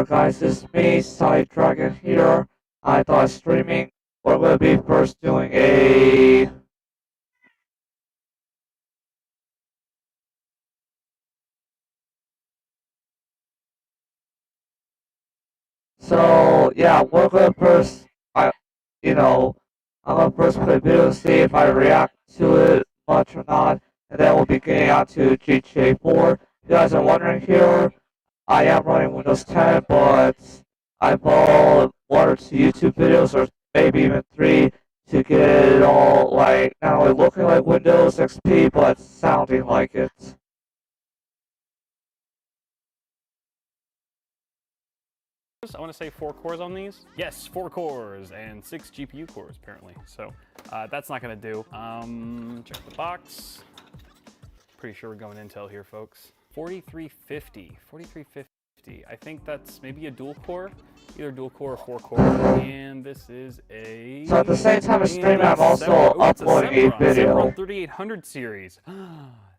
Hello guys, it's me, Side Dragon here. I thought streaming, we're gonna be first doing a... So, yeah, we're gonna first, you know, I'm gonna first play a video, see if I react to it much or not, and then we'll be getting out to GTA 4. If you guys are wondering here, I am running Windows 10, but I bought one or two YouTube videos, or maybe even three, to get it all, like, not only looking like Windows XP, but sounding like it. I want to say 4 cores on these. Yes, 4 cores and 6 GPU cores apparently. So that's not gonna do. Check the box. Pretty sure we're going Intel here, folks. 4350, 4350. I think that's maybe a dual core, either dual core or 4 core. And this is a... So at the same time as streaming, I'm also uploading a video. Sempron 3800 series.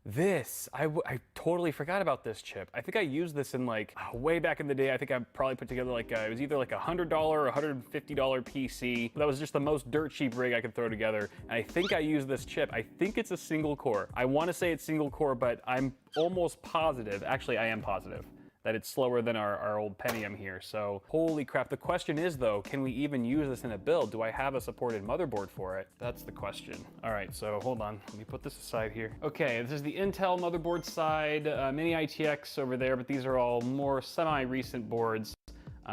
This, I totally forgot about this chip. I think I used this in like, way back in the day. I think I probably put together like, it was either like $100 or $150 PC. That was just the most dirt cheap rig I could throw together. And I think I used this chip. I think it's a single core. I want to say it's single core, but I'm almost positive. Actually, I am positive that it's slower than our old Pentium here. So holy crap. The question is though, can we even use this in a build? Do I have a supported motherboard for it? That's the question. All right, so hold on, let me put this aside here. Okay, this is the Intel motherboard side, Mini ITX over there, but these are all more semi-recent boards.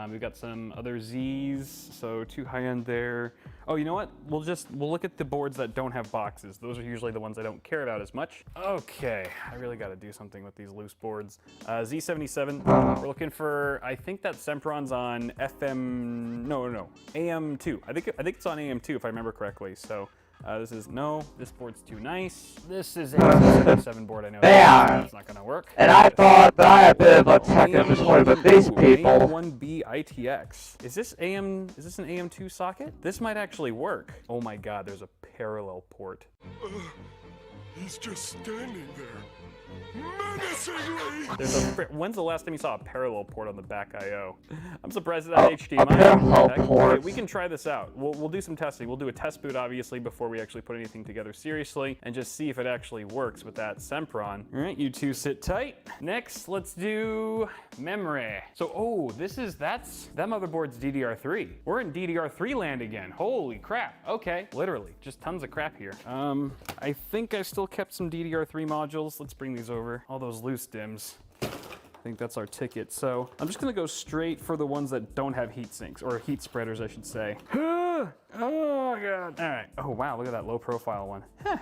We've got some other Z's, so 2 high-end there. Oh, you know what? We'll look at the boards that don't have boxes. Those are usually the ones I don't care about as much. Okay, I really got to do something with these loose boards. Z77, we're looking for, I think that Sempron's on no, AM2. I think it's on AM2 if I remember correctly, so. This board's too nice. This is a Z77 board, I know that's not gonna work. And I thought that I had a bit of a tech inventory, but these people... AM1B ITX. Is this an AM2 socket? This might actually work. Oh my god, there's a parallel port. He's just standing there, menacingly! When's the last time you saw a parallel port on the back I/O? I'm surprised it had HDMI. Okay, we can try this out. We'll do some testing. We'll do a test boot, obviously, before we actually put anything together seriously, and just see if it actually works with that Sempron. All right, you two sit tight. Next, let's do memory. So, that motherboard's DDR3. We're in DDR3 land again. Holy crap. Okay, literally, just tons of crap here. I think I still kept some DDR3 modules. Let's bring these over. All those loose DIMMs. I think that's our ticket. So I'm just gonna go straight for the ones that don't have heat sinks, or heat spreaders, I should say. Oh god. All right. Oh wow, look at that low profile one. Huh.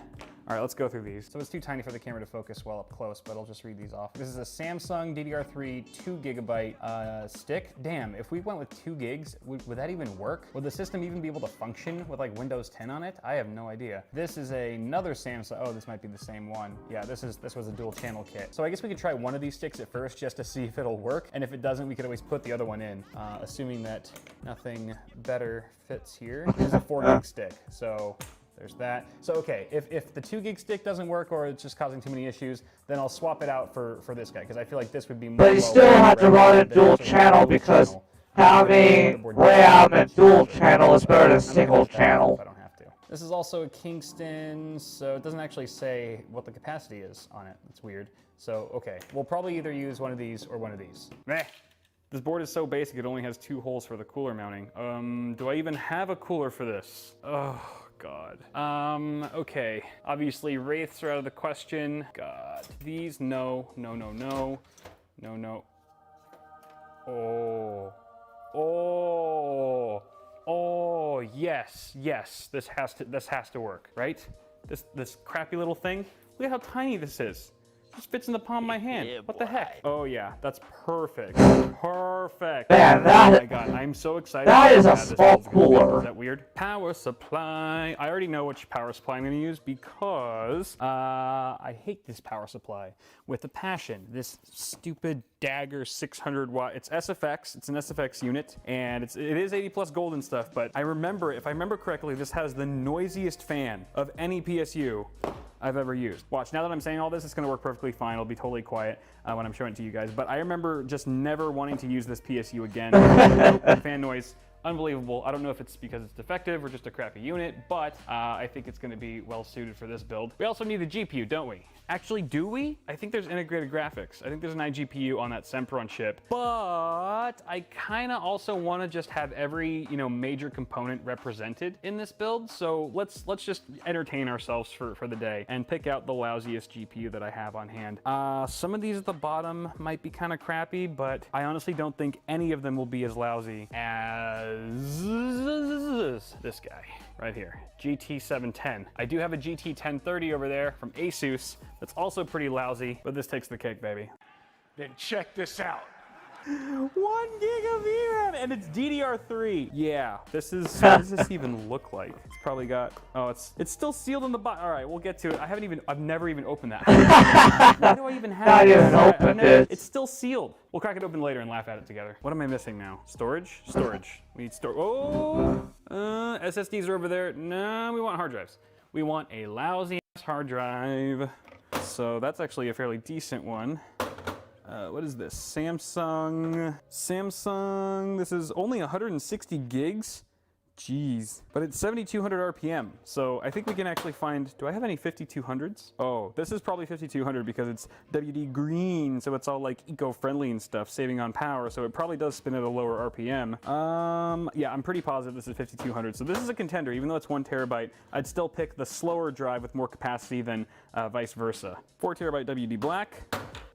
All right, let's go through these. So it's too tiny for the camera to focus well up close, but I'll just read these off. This is a Samsung DDR3 2GB stick. Damn, if we went with 2 gigs, would that even work? Would the system even be able to function with like Windows 10 on it? I have no idea. This is another Samsung. Oh, this might be the same one. Yeah, this was a dual channel kit. So I guess we could try one of these sticks at first just to see if it'll work. And if it doesn't, we could always put the other one in, assuming that nothing better fits here. This is a 4 gig stick, so there's that. So okay, if the 2 gig stick doesn't work or it's just causing too many issues, then I'll swap it out for this guy, because I feel like this would be more. But you still have to run in dual channel, because having RAM and dual channel is better than single channel. I don't have to. This is also a Kingston, so it doesn't actually say what the capacity is on it. It's weird. So okay, we'll probably either use one of these or one of these. Meh. This board is so basic, it only has 2 holes for the cooler mounting. Do I even have a cooler for this? Oh. God. Okay. Obviously, Wraiths are out of the question. God. These, no. Oh, yes. This has to work, right? This crappy little thing. Look at how tiny this is. Just fits in the palm of my hand. Yeah, what the heck? Oh yeah, that's perfect. Perfect. Man, oh my god, I'm so excited. That is a small cooler. Is that weird? Power supply. I already know which power supply I'm going to use because I hate this power supply with a passion. This stupid Dagger 600 watt. It's SFX. It's an SFX unit, and it is 80 plus gold and stuff. But if I remember correctly, this has the noisiest fan of any PSU. I've ever used. Watch, now that I'm saying all this, it's gonna work perfectly fine. It'll be totally quiet when I'm showing it to you guys. But I remember just never wanting to use this PSU again. Fan noise, unbelievable. I don't know if it's because it's defective or just a crappy unit, but I think it's gonna be well suited for this build. We also need the GPU, don't we? Actually, do we? I think there's integrated graphics. I think there's an iGPU on that Sempron chip, but I kinda also wanna just have every, major component represented in this build. So let's just entertain ourselves for the day and pick out the lousiest GPU that I have on hand. Some of these at the bottom might be kinda crappy, but I honestly don't think any of them will be as lousy as this guy right here, GT710. I do have a GT1030 over there from Asus that's also pretty lousy, but this takes the cake, baby. Then check this out. 1 gig of VRAM, and it's DDR3. Yeah, this is, what does this even look like? It's probably got, oh, it's still sealed in the box. All right, we'll get to it. I've never even opened that. Why do I even have Not it? even opened it. It's still sealed. We'll crack it open later and laugh at it together. What am I missing now? Storage? Storage. We need storage. Oh, SSDs are over there. No, we want hard drives. We want a lousy ass hard drive. So that's actually a fairly decent one. What is this? Samsung. This is only 160 gigs. Jeez. But it's 7,200 RPM. So I think we can actually find, do I have any 5200s? Oh, this is probably 5200 because it's WD green. So it's all like eco-friendly and stuff, saving on power. So it probably does spin at a lower RPM. Yeah, I'm pretty positive this is 5200. So this is a contender. Even though it's 1 terabyte, I'd still pick the slower drive with more capacity than vice versa. 4 terabyte WD black.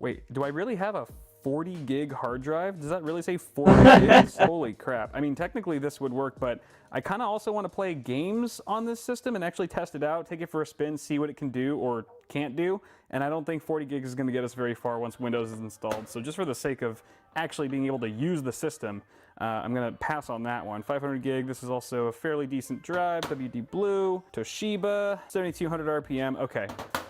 Wait, do I really have a 40 gig hard drive? Does that really say 40 gigs? Holy crap. I mean, technically this would work, but I kind of also want to play games on this system and actually test it out, take it for a spin, see what it can do or can't do. And I don't think 40 gigs is going to get us very far once Windows is installed. So just for the sake of actually being able to use the system, I'm going to pass on that one. 500 gig, this is also a fairly decent drive. WD Blue, Toshiba, 7,200 RPM. Okay.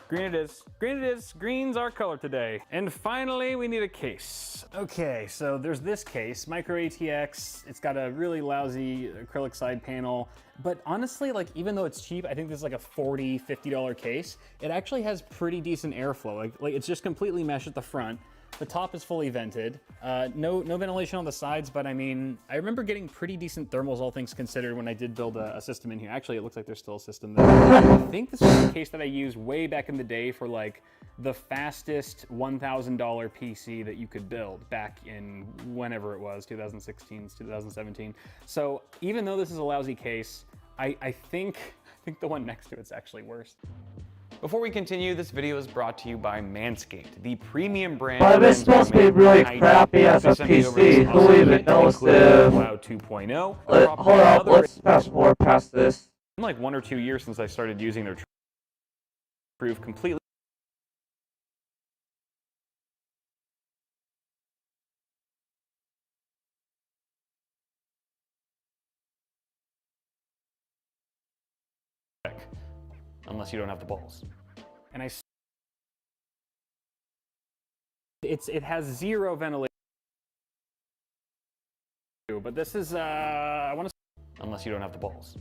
Green it is. Green it is. Green's our color today. And finally, we need a case. Okay, so there's this case, Micro ATX. It's got a really lousy acrylic side panel. But honestly, like, even though it's cheap, I think this is like a $40, $50 case. It actually has pretty decent airflow. Like it's just completely mesh at the front. The top is fully vented. No ventilation on the sides, but I mean, I remember getting pretty decent thermals, all things considered, when I did build a system in here. Actually, it looks like there's still a system there. I think this was the case that I used way back in the day for like the fastest $1,000 PC that you could build back in whenever it was, 2016, 2017. So even though this is a lousy case, I think the one next to it's actually worse. Before we continue, this video is brought to you by Manscaped, the premium brand. But if it's supposed to be really crappy as a PC, who even knows if... Cloud 2.0. Hold up, let's fast forward past this. It's been like 1 or 2 years since I started using their proof completely. Unless you don't have the balls. And it has zero ventilation, but this is I want to, unless you don't have the balls.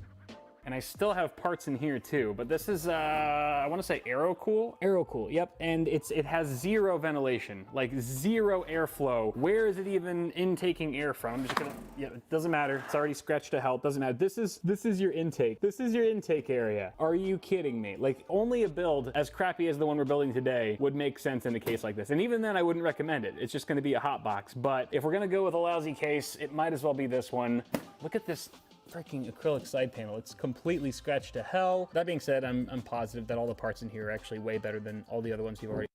And I still have parts in here too, but this is, I want to say AeroCool. AeroCool, yep. And it has zero ventilation, like zero airflow. Where is it even intaking air from? I'm just gonna, yeah, it doesn't matter. It's already scratched to hell. It doesn't matter. This is your intake. This is your intake area. Are you kidding me? Like, only a build as crappy as the one we're building today would make sense in a case like this. And even then, I wouldn't recommend it. It's just gonna be a hot box. But if we're gonna go with a lousy case, it might as well be this one. Look at this freaking acrylic side panel. It's completely scratched to hell. That being said, I'm positive that all the parts in here are actually way better than all the other ones you've already.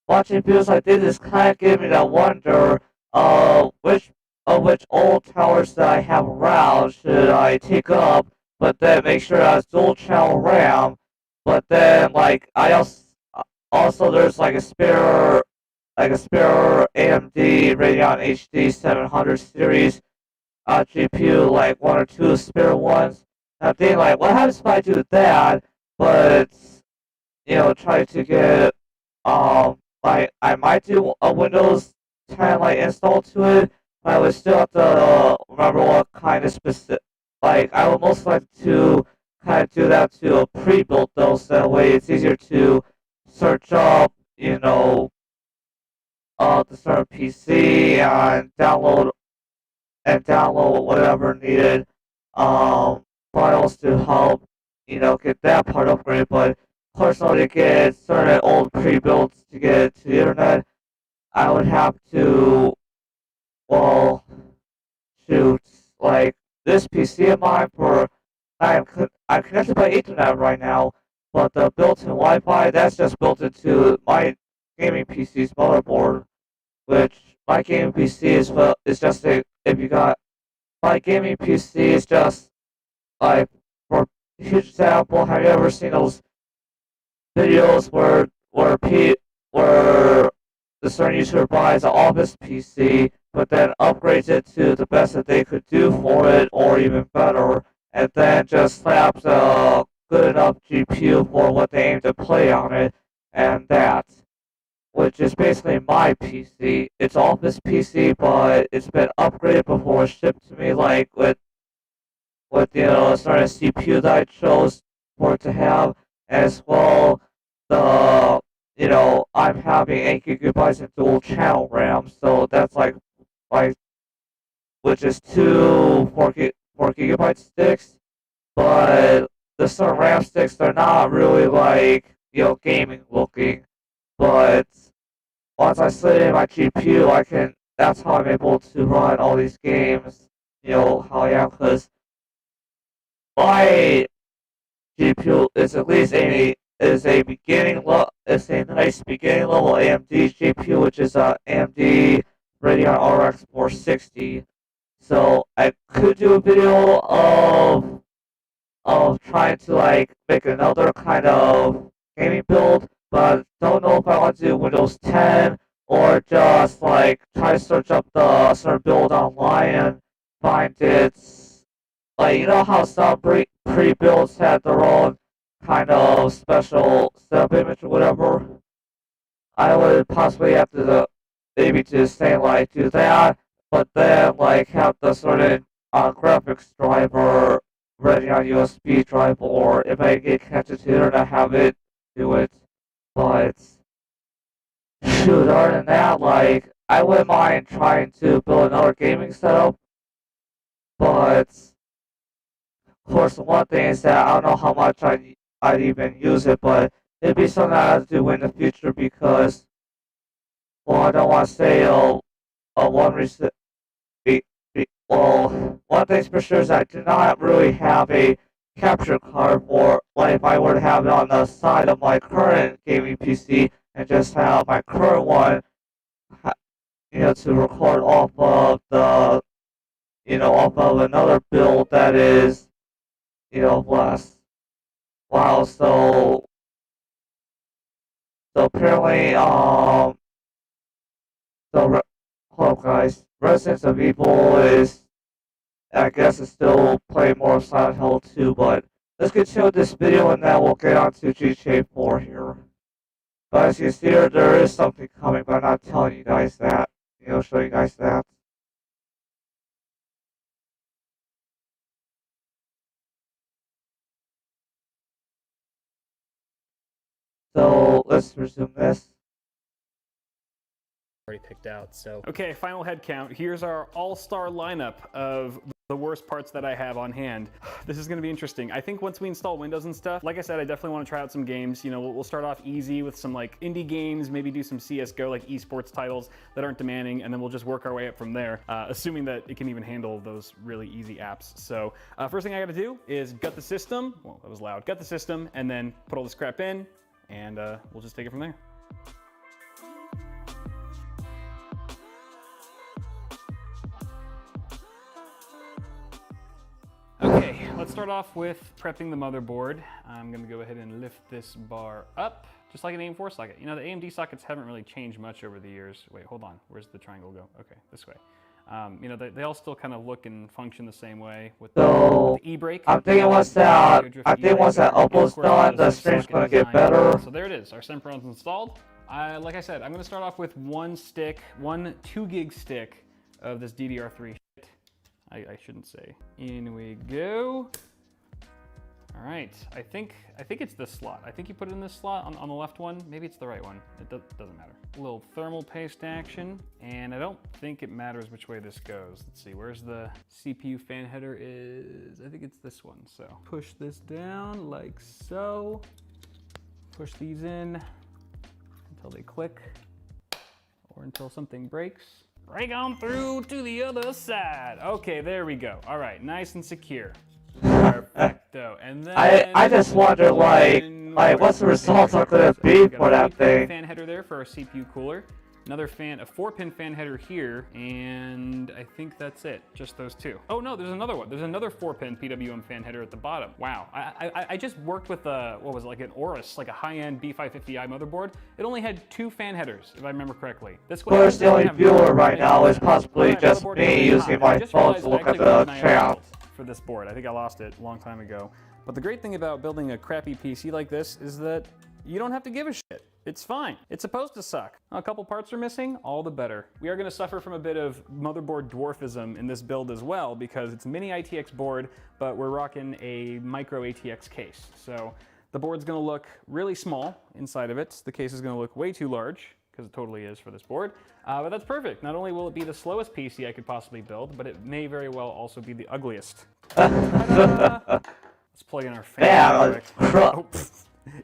Watching videos like this kind of gave me that wonder, which old towers that I have around should I take up, but then make sure it has dual channel RAM, but then like I also there's like a spare AMD Radeon HD 700 series GPU, like 1 or 2 spare ones. And I'm thinking like, what happens if I do that, but try to get like I might do a Windows 10 like install to it, but I would still have to remember what kind of specific, like I would most like to kind of do that to a pre-built though, so that way it's easier to search up, the certain PC and download whatever needed files to help, get that part upgraded. But of course, to get certain old pre-builds to get to the internet, I would have to, well, shoot, like this PC of mine I'm connected by Ethernet right now, but the built-in Wi-Fi that's just built into my gaming PC's motherboard, which my gaming PC is just if you got my gaming PC is just like, for a huge example, have you ever seen those videos where the certain YouTuber buys an office PC, but then upgrades it to the best that they could do for it, or even better, and then just slaps a good enough GPU for what they aim to play on it, and that, which is basically my PC. It's office PC, but it's been upgraded before it's shipped to me, like with certain CPU that I chose for it to have, as well I'm having 8 GB of dual channel RAM, so that's like which is two 4 GB sticks, but the certain RAM sticks they're not really like gaming looking, but once I slid in my GPU, that's how I'm able to run all these games, how I am, because my GPU is at least it's a nice beginning level AMD GPU, which is a AMD Radeon RX 460. So I could do a video of trying to like make another kind of gaming build, but don't know if I want to do Windows 10 or just like try to search up the certain build online and find it. Like, how some pre-builds had their own kind of special setup image or whatever. I would possibly have to maybe just say like do that, but then like have the certain graphics driver ready on USB drive, or if I get connected to the internet, have it do it. But shoot, other than that, like I wouldn't mind trying to build another gaming setup, but of course, the one thing is that I don't know how much I'd even use it, but it'd be something I have to do in the future because, well, I don't want to say one reason. Well, one thing's for sure is I do not really have a capture card for, like, if I were to have it on the side of my current gaming PC and just have my current one, to record off of off of another build that is, less. Wow, so apparently, hold up, guys. Residents of Evil I guess, is still playing more of Silent Hill 2, but let's continue with this video and then we'll get on to GTA 4 here. But as you can see here, there is something coming, but I'm not telling you guys that. Show you guys that. So let's resume this. Already picked out, so. Okay, final head count. Here's our all-star lineup of the worst parts that I have on hand. This is gonna be interesting. I think once we install Windows and stuff, like I said, I definitely wanna try out some games. We'll start off easy with some like indie games, maybe do some CSGO, like esports titles that aren't demanding, and then we'll just work our way up from there, assuming that it can even handle those really easy apps. So first thing I gotta do is gut the system. Well, that was loud. Gut the system, and then put all this crap in, and we'll just take it from there. Okay, let's start off with prepping the motherboard. I'm gonna go ahead and lift this bar up, just like an AM4 socket. The AMD sockets haven't really changed much over the years. Wait, hold on, where's the triangle go? Okay, this way. They all still kind of look and function the same way with the e-brake. I think once that upload's done, the stream's gonna get better. So there it is, our Semperon's installed. Like I said, I'm gonna start off with one 2 gig stick of this DDR3 shit. I shouldn't say. In we go. All right, I think it's this slot. I think you put it in this slot on the left one. Maybe it's the right one. It doesn't matter. A little thermal paste action, and I don't think it matters which way this goes. Let's see, where's the CPU fan header is? I think it's this one. So push this down like so. Push these in until they click, or until something breaks. Break on through to the other side. Okay, there we go. All right, nice and secure. Perfecto. And then I just wonder, like what's the results are gonna be for that thing? Fan header there for our CPU cooler. Another fan, a 4-pin fan header here, and I think that's it. Just those two. Oh no, there's another one. There's another 4-pin PWM fan header at the bottom. Wow. I just worked with what was it, like an Aorus, like a high-end B550i motherboard. It only had 2 fan headers, if I remember correctly. This one. Of course, the only viewer right now is possibly just me using my phone to look at the chat. For this board. I think I lost it a long time ago. But the great thing about building a crappy PC like this is that you don't have to give a shit. It's fine. It's supposed to suck. A couple parts are missing, all the better. We are gonna suffer from a bit of motherboard dwarfism in this build as well because it's a mini ITX board, but we're rocking a micro ATX case. So the board's gonna look really small inside of it. The case is gonna look way too large, because it totally is for this board. But that's perfect. Not only will it be the slowest PC I could possibly build, but it may very well also be the ugliest. Let's plug in our fan.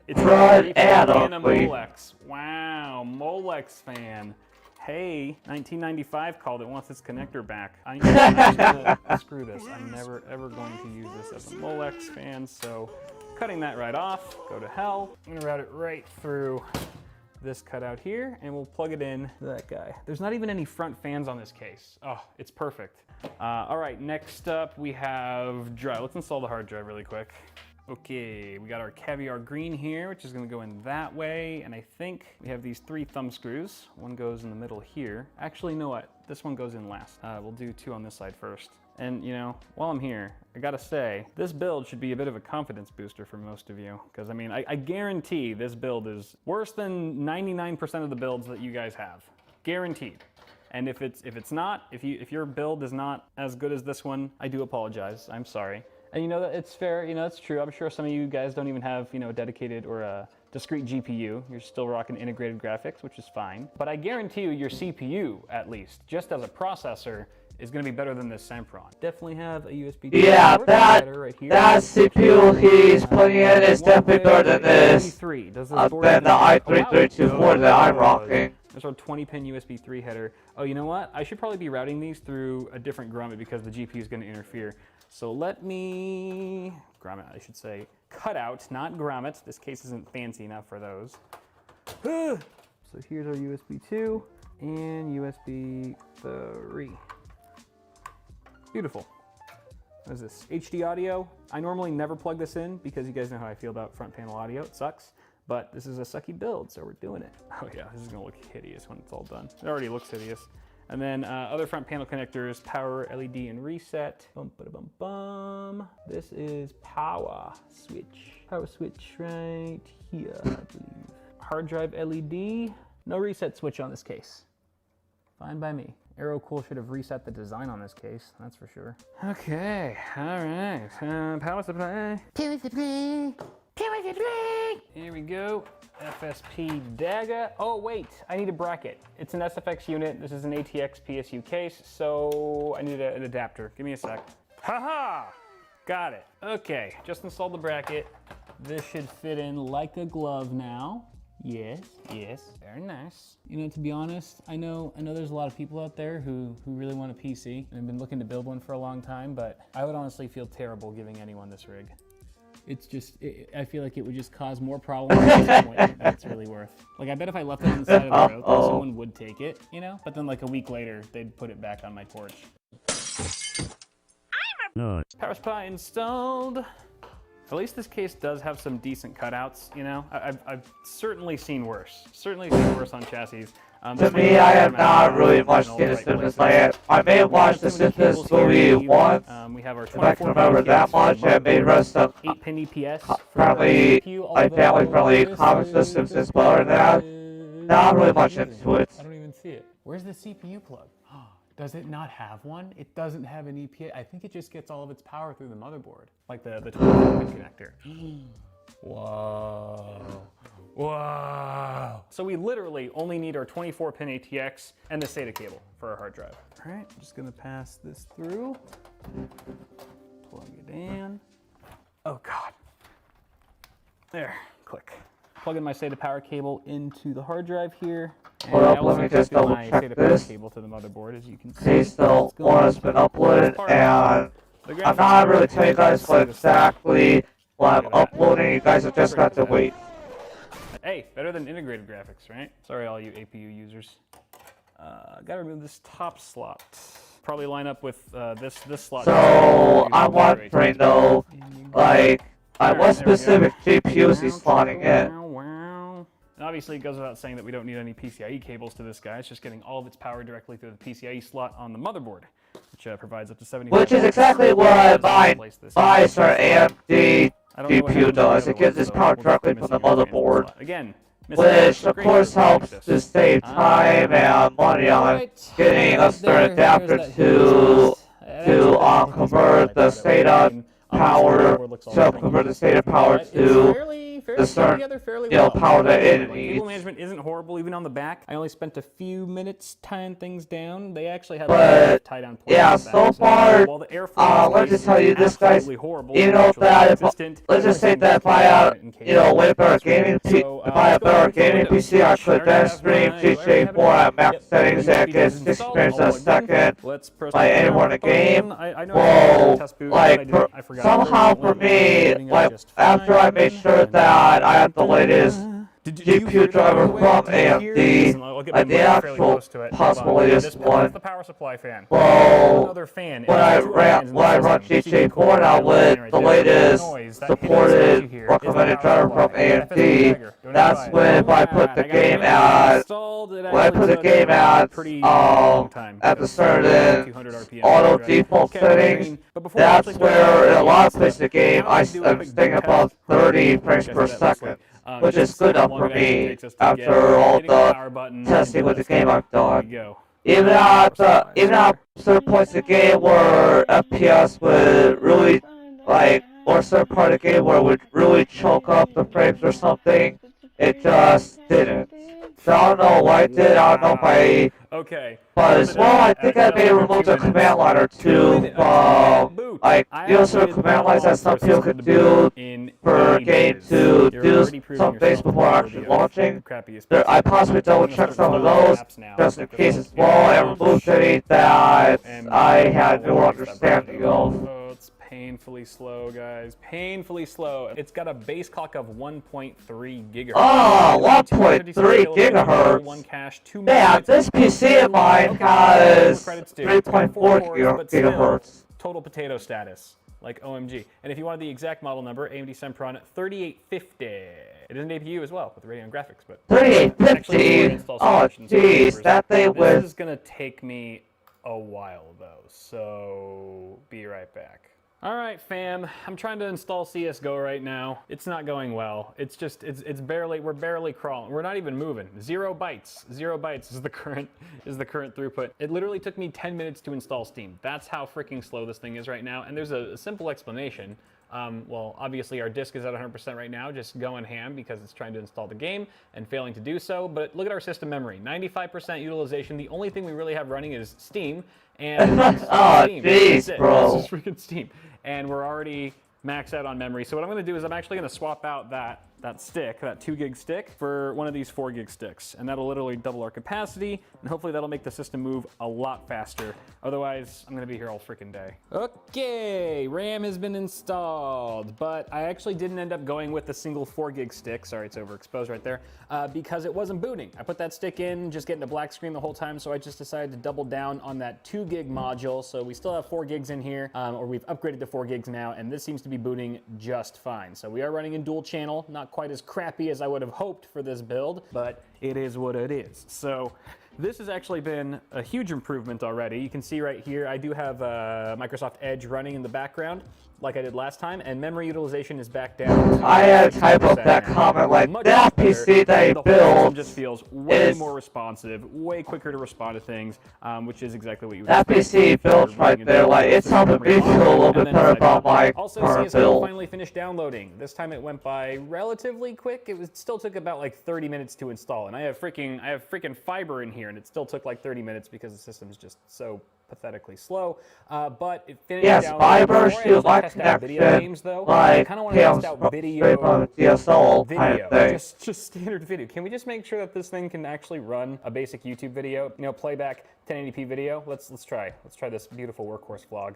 It's a Molex. Wow, Molex fan. Hey, 1995 called it, wants its connector back. I'm gonna screw this. I'm never ever going to use this as a Molex fan, so cutting that right off, go to hell. I'm gonna route it right through this cutout here, and we'll plug it in to that guy. There's not even any front fans on this case. Oh, it's perfect. All right, next up we have drive. Let's install the hard drive really quick. Okay, we got our Caviar Green here, which is gonna go in that way, and I think we have these 3 thumb screws. One goes in the middle here. Actually, you know what? This one goes in last. We'll do 2 on this side first. And you know, while I'm here, I gotta say, this build should be a bit of a confidence booster for most of you. Because I mean, I guarantee this build is worse than 99% of the builds that you guys have. Guaranteed. And if it's not, if your build is not as good as this one, I do apologize. I'm sorry. And you know that it's fair, you know, it's true. I'm sure some of you guys don't even have, you know, a dedicated or a discrete GPU. You're still rocking integrated graphics, which is fine. But I guarantee you your CPU, at least, just as a processor, is going to be better than this Sempron. Definitely have a USB. Yeah, that CPU he's putting in is definitely better than this. Than the i3-3240 that I'm rocking. There's our 20-pin USB 3 header. Oh, you know what? I should probably be routing these through a different grommet because the GPU is going to interfere. So let me, grommet I should say, cut out, not grommet. This case isn't fancy enough for those. So here's our USB 2 and USB 3. Beautiful. What is this? HD audio. I normally never plug this in because you guys know how I feel about front panel audio. It sucks. But this is a sucky build, so we're doing it. Oh yeah, this is gonna look hideous when it's all done. It already looks hideous. And then other front panel connectors, power, LED, and reset. Bum, ba, bum, bum. This is power switch. Power switch right here, I believe. Hard drive LED. No reset switch on this case. Fine by me. AeroCool should have reset the design on this case, that's for sure. Okay, all right. Power supply. Power supply. Power supply. Here we go. FSP Dagger. Oh wait, I need a bracket. It's an SFX unit. This is an ATX PSU case, so I need an adapter. Give me a sec. Haha! Got it. Okay, just installed the bracket. This should fit in like a glove now. Yes, yes, very nice. You know, to be honest, I know there's a lot of people out there who really want a PC and have been looking to build one for a long time, but I would honestly feel terrible giving anyone this rig. It's just, I feel like it would just cause more problems at this point than it's really worth. Like, I bet if I left it on the side of the road, someone would take it, you know? But then like a week later, they'd put it back on my porch. Power supply installed. At least this case does have some decent cutouts, you know? I've certainly seen worse. Certainly seen worse on chassis. To me, I have not really much seen the Simpsons like it. I may have watched the Simpsons movie once. We have our if I can remember that much, and made rest of 8-pin EPS. Probably like family-friendly comics of the Simpsons, but other than that, not really much into it. I don't even see it. Where's the CPU plug? Does it not have one? It doesn't have an EPA. I think it just gets all of its power through the motherboard, like the 24-pin connector. Whoa. Whoa. So we literally only need our 24-pin ATX and the SATA cable for our hard drive. All right, I'm just gonna pass this through. Plug it in. Oh God. There, click. Plug in my SATA power cable into the hard drive here. And Hold I up, also let me just connected double my check SATA power this. cable to the motherboard, as you can see. Okay, so one has been uploaded, and I'm not really telling you guys what exactly what I'm uploading. You guys have just got to wait. Hey, better than integrated graphics, right? Sorry, all you APU users. Gotta remove this top slot. Probably line up with this slot. So I'm wondering though, like, what specific GPU is he slotting in? And obviously it goes without saying that we don't need any PCIe cables to this guy. It's just getting all of its power directly through the PCIe slot on the motherboard, which provides up to 70. Which is exactly what my AMD GPU does. It gives its power directly from the motherboard. Again, Which of course helps to save time and money on getting a certain adapter to convert the SATA power to the certain power that it needs. Cable management isn't horrible even on the back. I only spent a few minutes tying things down. They actually have But tie down points. yeah, on the so back. far, While the airflow let me just tell you, this guy's, horrible, you know, that if, consistent, let's just say that if I, way better gaming, if I have better gaming PC, I could then stream GTA 4 at max settings and get 60 frames a second, like anywhere in the game. Well, like, somehow for me, like, after I made sure that I have the latest GPU driver from AMD, like the actual possible latest one. The power supply fan. Well, when I run GTA 4 now with the latest supported recommended driver from AMD, that's when I put the game at the certain auto default settings. That's where in a lot of places in the game I'm staying above 30 frames per second, which is good enough for me after all the testing with the game I've done. Even at certain points in the game where FPS would really, like, or certain part of the game where it would really choke up the frames or something, it just didn't. So I don't know why it did, I don't know if I... Okay. But as well, I think I may remove the command line or two from, like, sort of command lines that some people could do for a game to do some things before actually launching. I possibly double check some of those, just in case as well, and remove any that I had no understanding of. Oh, it's painfully slow, guys. Painfully slow. It's got a base clock of 1.3 gigahertz. Oh, 1.3 gigahertz. One cache, 2 Yeah, this PC of mine has 3.4 gigahertz. Total potato status, like OMG. And if you wanted the exact model number, AMD Sempron 3850. It is an APU as well with Radeon graphics, but 3850. Oh, jeez, that thing was. This is gonna take me a while though, so be right back. All right, fam, I'm trying to install CSGO right now. It's not going well. It's just, we're barely crawling. We're not even moving. 0 bytes. 0 bytes is the current throughput. It literally took me 10 minutes to install Steam. That's how freaking slow this thing is right now. And there's a simple explanation. Well, obviously our disk is at 100% right now, just going ham because it's trying to install the game and failing to do so. But look at our system memory, 95% utilization. The only thing we really have running is Steam. And oh, Steam. jeez, bro. This is freaking Steam. And we're already maxed out on memory. So what I'm gonna do is I'm actually gonna swap out that stick, that 2 gig stick, for one of these 4 gig sticks. And that'll literally double our capacity, and hopefully that'll make the system move a lot faster. Otherwise, I'm gonna be here all freaking day. Okay, RAM has been installed, but I actually didn't end up going with the single 4 gig stick. Sorry, it's overexposed right there, because it wasn't booting. I put that stick in, just getting a black screen the whole time, so I just decided to double down on that 2 gig module. So we still have 4 gigs in here, or we've upgraded to 4 gigs now, and this seems to be booting just fine. So we are running in dual channel, not quite as crappy as I would have hoped for this build, but it is what it is. So this has actually been a huge improvement already. You can see right here, I do have Microsoft Edge running in the background. like I did last time, and memory utilization is back down. I had to type up that now. comment like, Much that better, PC that and he the whole system built just feels way is- more responsive, way quicker to respond to things, which is exactly what you would That expect PC if you're built right running there, into like, it's system helping memory me feel a little and bit then better decided about my Also, current CSGO build. finally finished downloading. This time it went by relatively quick. It still took about like 30 minutes to install, and I have freaking fiber in here, and it still took like 30 minutes because the system's just so pathetically slow, but it finished Yes, downloading. fiber Before I to actually my test out video connection, games, though, I like, kind of want to test out straight video. from DSL kind Video, of thing. just standard video. Can we just make sure that this thing can actually run a basic YouTube video? You know, playback 1080p video. Let's try. Let's try this beautiful workhorse vlog.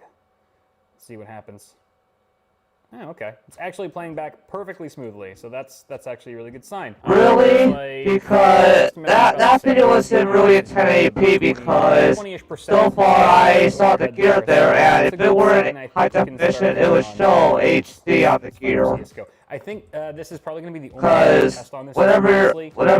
See what happens. Oh, okay. It's actually playing back perfectly smoothly, so that's actually a really good sign. Really? Like, Because just that video wasn't really in 1080p because 20-ish%. so far I saw the gear Overhead there, and That's if a it good were sign. in I think high you can definition, start it would on show HD on the gear. CSGO. I think this is probably going to be the only test Because on this. whenever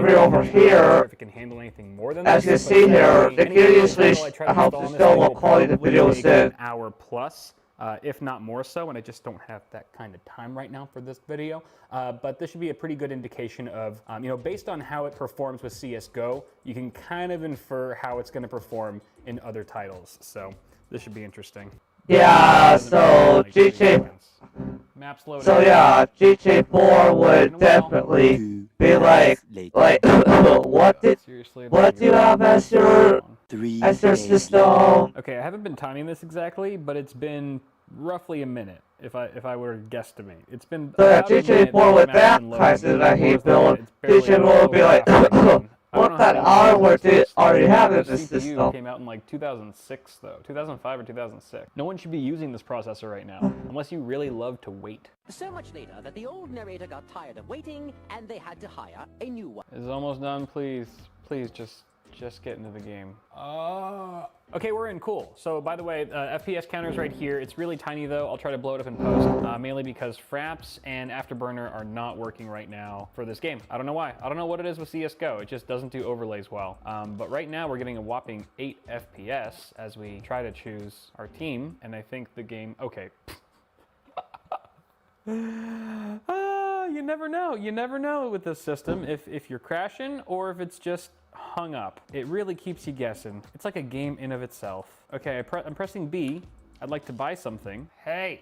you're over I'm not sure here, if it can handle anything more than as you this, see but here, the any gear video usually title I try to helps install to on this show thing what will quality the probably video is take in. an hour plus. If not more so, and I just don't have that kind of time right now for this video. But this should be a pretty good indication of, based on how it performs with CSGO, you can kind of infer how it's going to perform in other titles. So this should be interesting. Yeah, so GTA, Maps loading. so yeah, GTA 4 would definitely be like, what Seriously, do you have as your system? Okay, I haven't been timing this exactly, but it's been roughly a minute. If I were to guesstimate, it's been. So yeah, about a GTA minute 4 that with the map's that been kind loading. of that he It's built, barely GTA 4 would be like, what the hardware are you having in this CPU system? came out in like 2006 though, 2005 or 2006. No one should be using this processor right now, unless you really love to wait. So much later that the old narrator got tired of waiting and they had to hire a new one. It's almost done, please. Please just get into the game. Okay, we're in, cool. So by the way, FPS counter's right here. It's really tiny though. I'll try to blow it up in post, mainly because Fraps and Afterburner are not working right now for this game. I don't know why. I don't know what it is with CSGO. It just doesn't do overlays well. But right now we're getting a whopping 8 FPS as we try to choose our team. And I think the game, okay. You never know. You never know with this system if you're crashing or if it's just hung up. It really keeps you guessing. It's like a game in of itself. Okay, I'm pressing B. I'd like to buy something. Hey.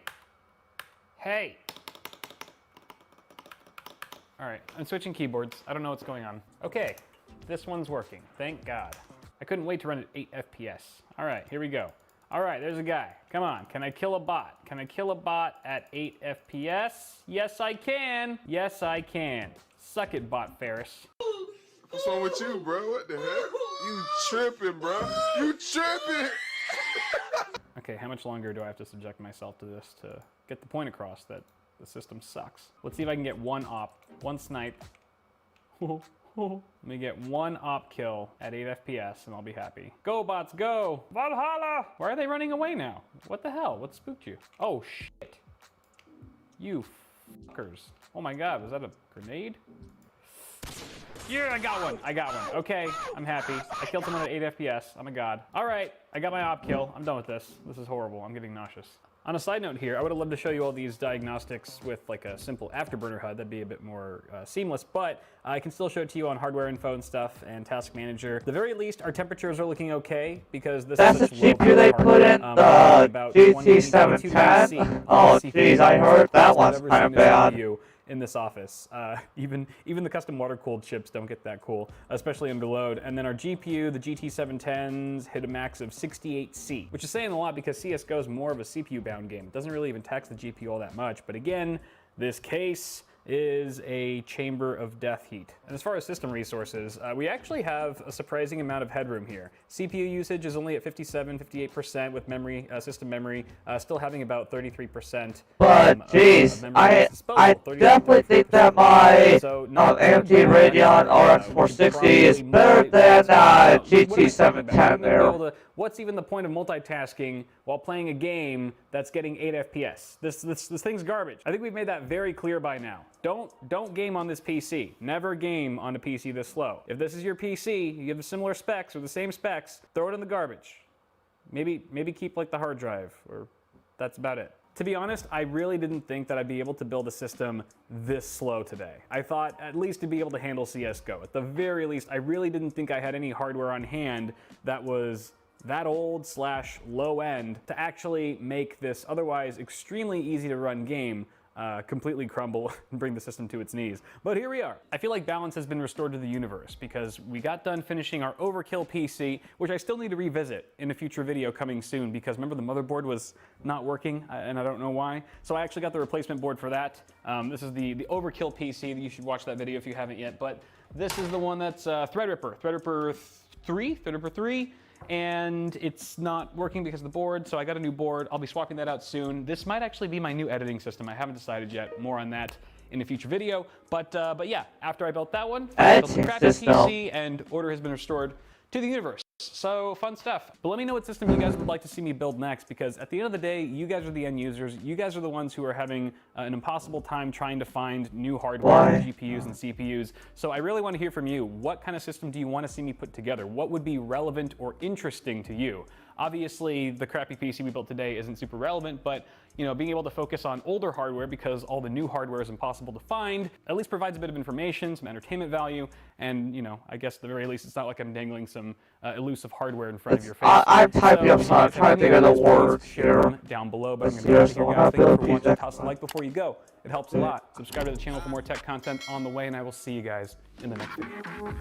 All right, I'm switching keyboards. I don't know what's going on. Okay, this one's working. Thank God. I couldn't wait to run at 8 FPS. All right, here we go. All right, there's a guy. Come on, can I kill a bot? Can I kill a bot at 8 FPS? Yes, I can. Yes, I can. Suck it, Bot Ferris. What's wrong with you, bro? What the heck? You tripping, bro. You tripping. Okay, how much longer do I have to subject myself to this to get the point across that the system sucks? Let's see if I can get one snipe. Let me get one op kill at 8 FPS and I'll be happy. Go bots, go! Valhalla! Why are they running away now? What the hell? What spooked you? Oh shit. You fuckers. Oh my God, was that a grenade? Yeah, I got one. Okay, I'm happy. I killed someone at 8 FPS. I'm a god. All right, I got my op kill. I'm done with this. This is horrible. I'm getting nauseous. On a side note here, I would have loved to show you all these diagnostics with like a simple Afterburner HUD. That'd be a bit more seamless, but I can still show it to you on hardware info and stuff and task manager. At the very least, our temperatures are looking okay because this That's is the such low GPU they power put in hardware. the GT710. Oh geez, I heard that one's kind of bad. In this office. Even the custom water-cooled chips don't get that cool, especially under load. And then our GPU, the GT710s, hit a max of 68C, which is saying a lot because CSGO is more of a CPU-bound game. It doesn't really even tax the GPU all that much, but again, this case is a chamber of death heat. And as far as system resources, we actually have a surprising amount of headroom here. CPU usage is only at 58% with memory, system memory, still having about 33%. But geez, I definitely think that my AMD Radeon RX 460 is better than GT710 there. What's even the point of multitasking while playing a game that's getting 8 FPS? This thing's garbage. I think we've made that very clear by now. Don't game on this PC. Never game on a PC this slow. If this is your PC, you have the similar specs or the same specs, throw it in the garbage. Maybe keep like the hard drive, or that's about it. To be honest, I really didn't think that I'd be able to build a system this slow today. I thought at least to be able to handle CSGO. At the very least, I really didn't think I had any hardware on hand that was that old / low end to actually make this otherwise extremely easy to run game completely crumble and bring the system to its knees. But here we are. I feel like balance has been restored to the universe because we got done finishing our Overkill PC, which I still need to revisit in a future video coming soon because remember the motherboard was not working and I don't know why. So I actually got the replacement board for that. This is the Overkill PC. You should watch that video if you haven't yet. But this is the one that's Threadripper 3, and it's not working because of the board, so I got a new board. I'll be swapping that out soon. This might actually be my new editing system. I haven't decided yet. More on that in a future video. But yeah, after I built that one, I built the crappy PC, and order has been restored to the universe. So fun stuff. But let me know what system you guys would like to see me build next, because at the end of the day, you guys are the end users. You guys are the ones who are having an impossible time trying to find new hardware, GPUs and CPUs. So I really want to hear from you. What kind of system do you want to see me put together? What would be relevant or interesting to you? Obviously, the crappy PC we built today isn't super relevant, but you know, being able to focus on older hardware because all the new hardware is impossible to find, at least provides a bit of information, some entertainment value, and you know, I guess at the very least, it's not like I'm dangling some elusive hardware in front of your face. I'm typing up some, I'm trying to think of the words here. Down below, but I'm going to here, guys. Thank you for watching. Toss a like before you go. It helps a lot. Subscribe to the channel for more tech content on the way, and I will see you guys in the next video.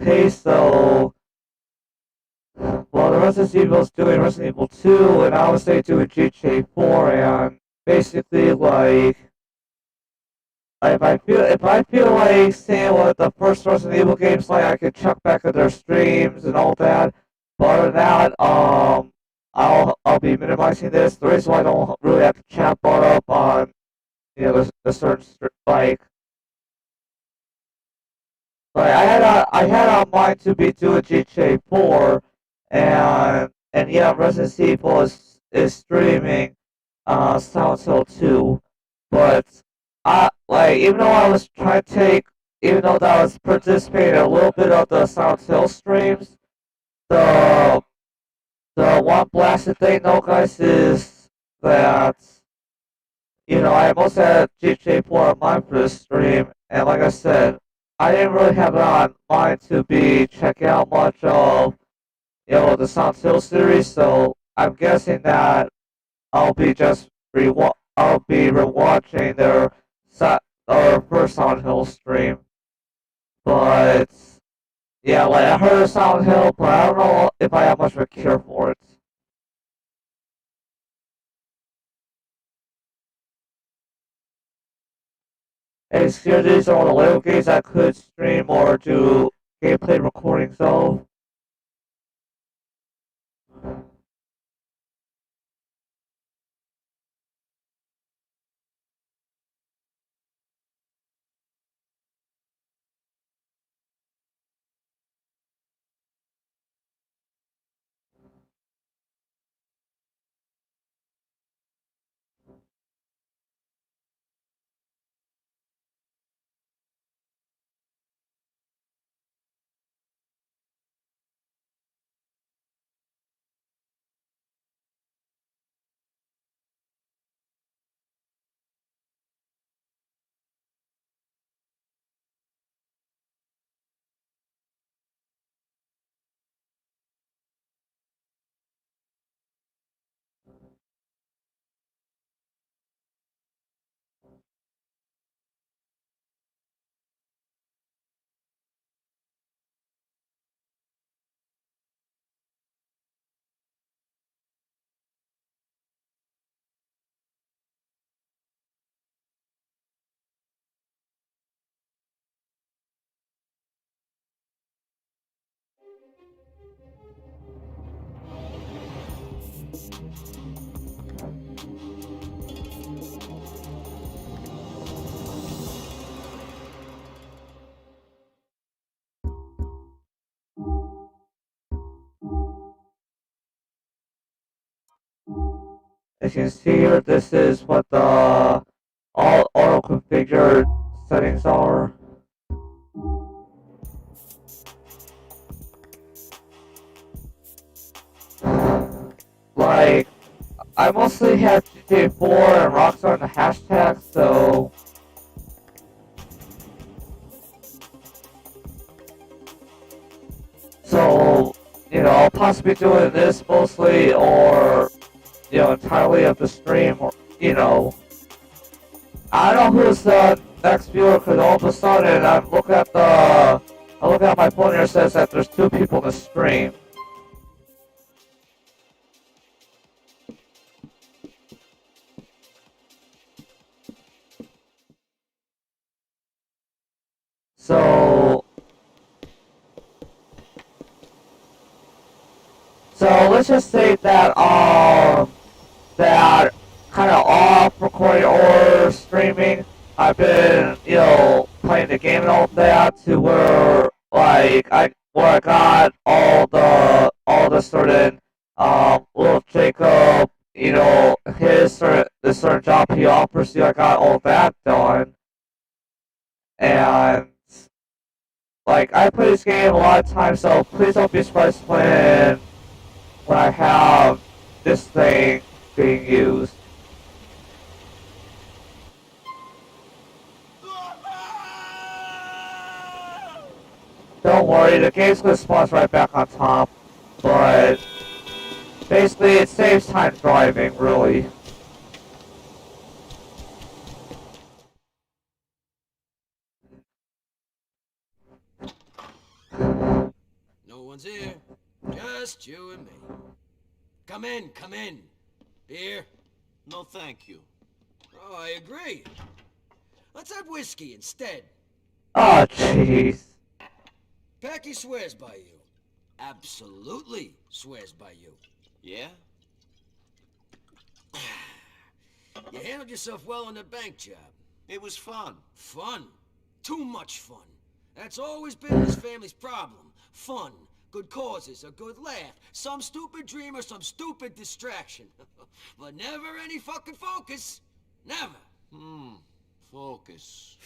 Okay, so well, the Resident Evil's doing Resident Evil 2, and I would say doing GTA 4, and basically like if I feel like seeing what the first Resident Evil games like, I could check back at their streams and all that. But other than that, I'll be minimizing this. The reason why I don't really have to chat brought up on the certain I had on mind to be doing GTA 4, and yeah, Resident Evil is streaming Silent Hill 2, but I like even though I was trying to take even though that I was participating in a little bit of the Silent Hill streams, the the one blasted thing though, guys, is that I almost had GTA 4 on mine for this stream, and like I said, I didn't really have it on mine to be checking out much of the Silent Hill series, so I'm guessing that I'll be rewatching their first Silent Hill stream. But yeah, like I heard of Silent Hill, but I don't know if I have much of a cure for it. And here these are all the Lego games I could stream or do gameplay recordings of. As you can see here, this is what the all auto configured settings are. Like, I mostly have GTA 4 and Rockstar in the hashtag, so I'll possibly doing this mostly, or entirely of the stream, or I don't know who's the next viewer, because all of a sudden I look at my phone here, it says that there's 2 people in the stream. So let's just say that that kind of off recording or streaming, I've been playing the game and all that to where I got all the certain little Jacob the certain job he offers you, I got all that done. And like I play this game a lot of times, so please don't be surprised when I have this thing being used. Don't worry, the game's gonna spawn right back on top, but basically it saves time driving, really. one's here. Just you and me. Come in, come in. Beer? No, thank you. Oh, I agree. Let's have whiskey instead. Oh, jeez. Packy swears by you. Absolutely swears by you. Yeah? You handled yourself well on the bank job. It was fun. Fun. Too much fun. That's always been this family's problem. Fun. Good causes, a good laugh. Some stupid dream or some stupid distraction. But never any fucking focus. Never. Focus.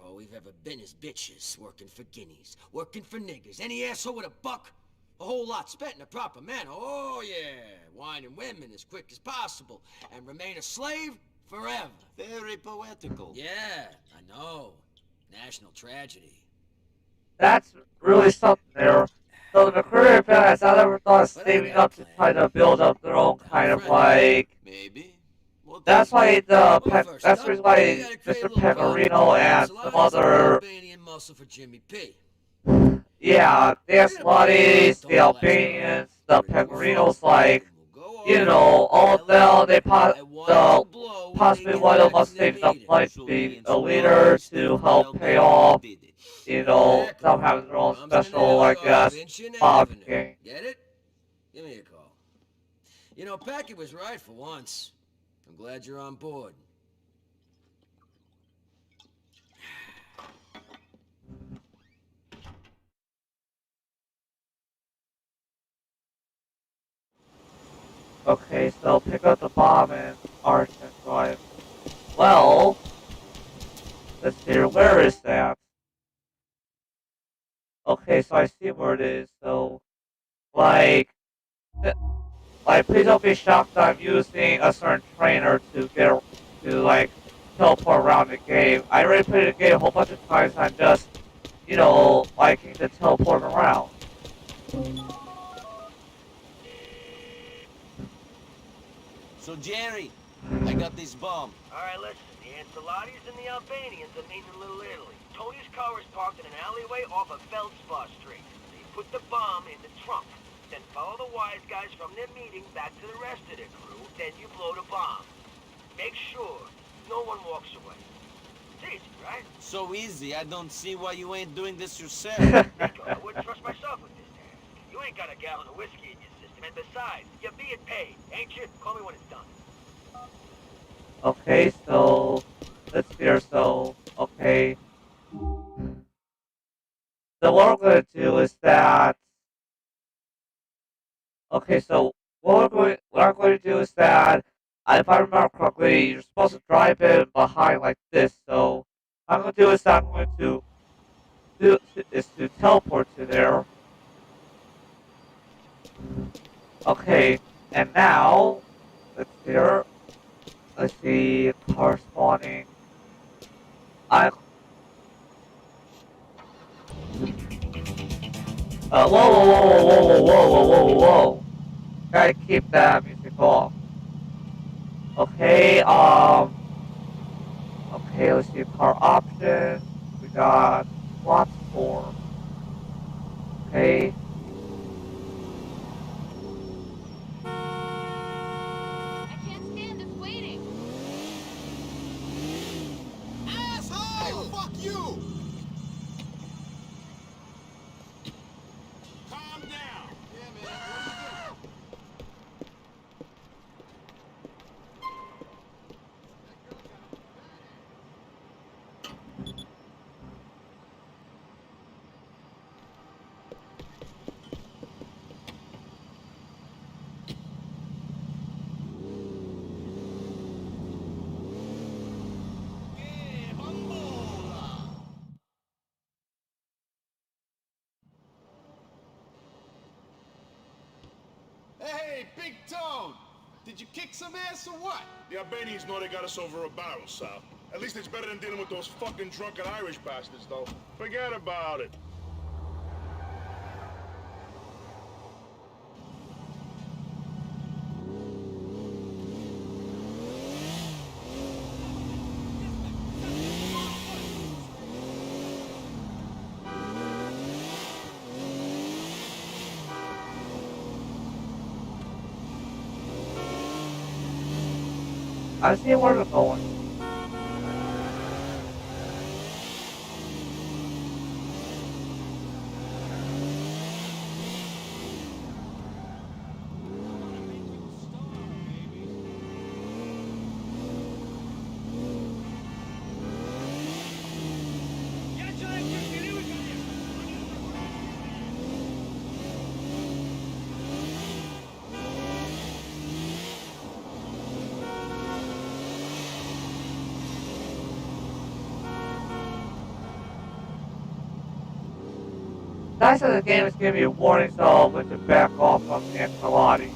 All we've ever been is bitches, working for guineas, working for niggers. Any asshole with a buck, a whole lot spent in a proper manner. Oh yeah, wine and women as quick as possible, and remain a slave forever. Very poetical. Yeah, I know. National tragedy. That's really something there. So the career guys, I never thought of saving up to try to build up their own kind of like. Maybe. Well, That's why Well, the first that's up, the reason why we gotta create a Mr. little Pecorino and Pilates some other Albanian muscle for Jimmy P. yeah, the Esplatis, the Albanians, the Pecorinos, like you know, all of them they possibly one of us saved up like to be a leader to help pay off. You know, some have their own special, I guess, Bob King. Get it? Give me a call. You know, Packy was right for once. I'm glad you're on board. Okay, so pick up the bomb and arch and drive. Well, let's see, where is that? Okay, so I see where it is. So, like, please don't be shocked that I'm using a certain trainer to like, teleport around the game. I already played the game a whole bunch of times. I'm just, you know, liking to teleport around. So, Jerry, I got this bomb. Alright, listen. The Ancelottis and the Albanians are meeting in Little Italy. Tony's car is parked in an alleyway off of Feldspar Street. They put the bomb in the trunk. Then follow the wise guys from their meeting back to the rest of the crew. Then you blow the bomb. Make sure no one walks away. It's easy, right? So easy, I don't see why you ain't doing this yourself. Nico, I wouldn't trust myself with this task. You ain't got a gallon of whiskey in your system. And besides, you're being paid, ain't you? Call me when it's done. Okay, so let's see. So, okay. So what we're gonna do is that. Okay, so what I'm going to do is that, if I remember correctly, you're supposed to drive in behind like this. So what I'm going to do is that I'm going to teleport to there. Okay, and now let's see, car spawning. Whoa, whoa, whoa, whoa, whoa, whoa, whoa, whoa, whoa. Gotta keep that music off. Okay, okay, let's see, car options. We got lots more. Okay. I can't stand this waiting. Asshole! Hey, fuck you! Calm down. Yeah, man. Hey, Big Tone! Did you kick some ass or what? The Albanians know they got us over a barrel, Sal. At least it's better than dealing with those fucking drunken Irish bastards, though. Forget about it. I see where they're going. Nice that the game is giving you warnings of when to back off from the Ancelotti.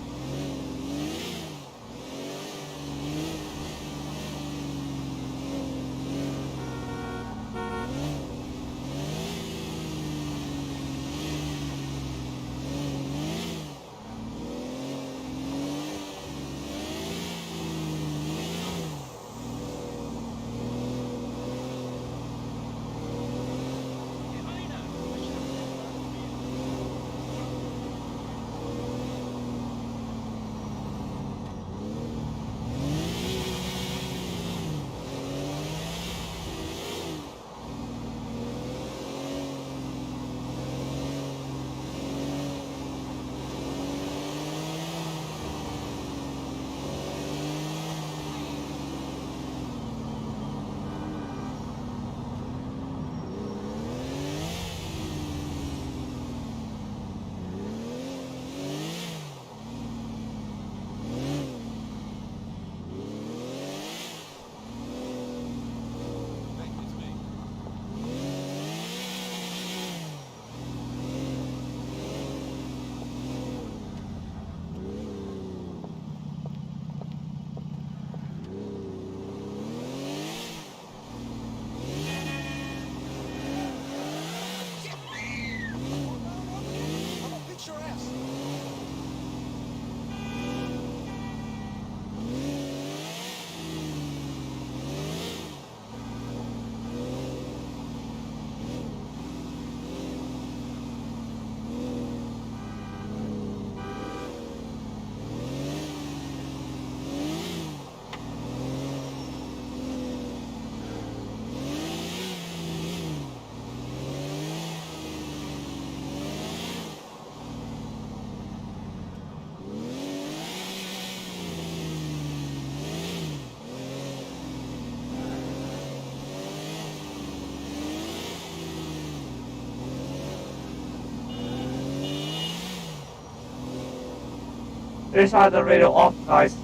Here's how the radio off, guys.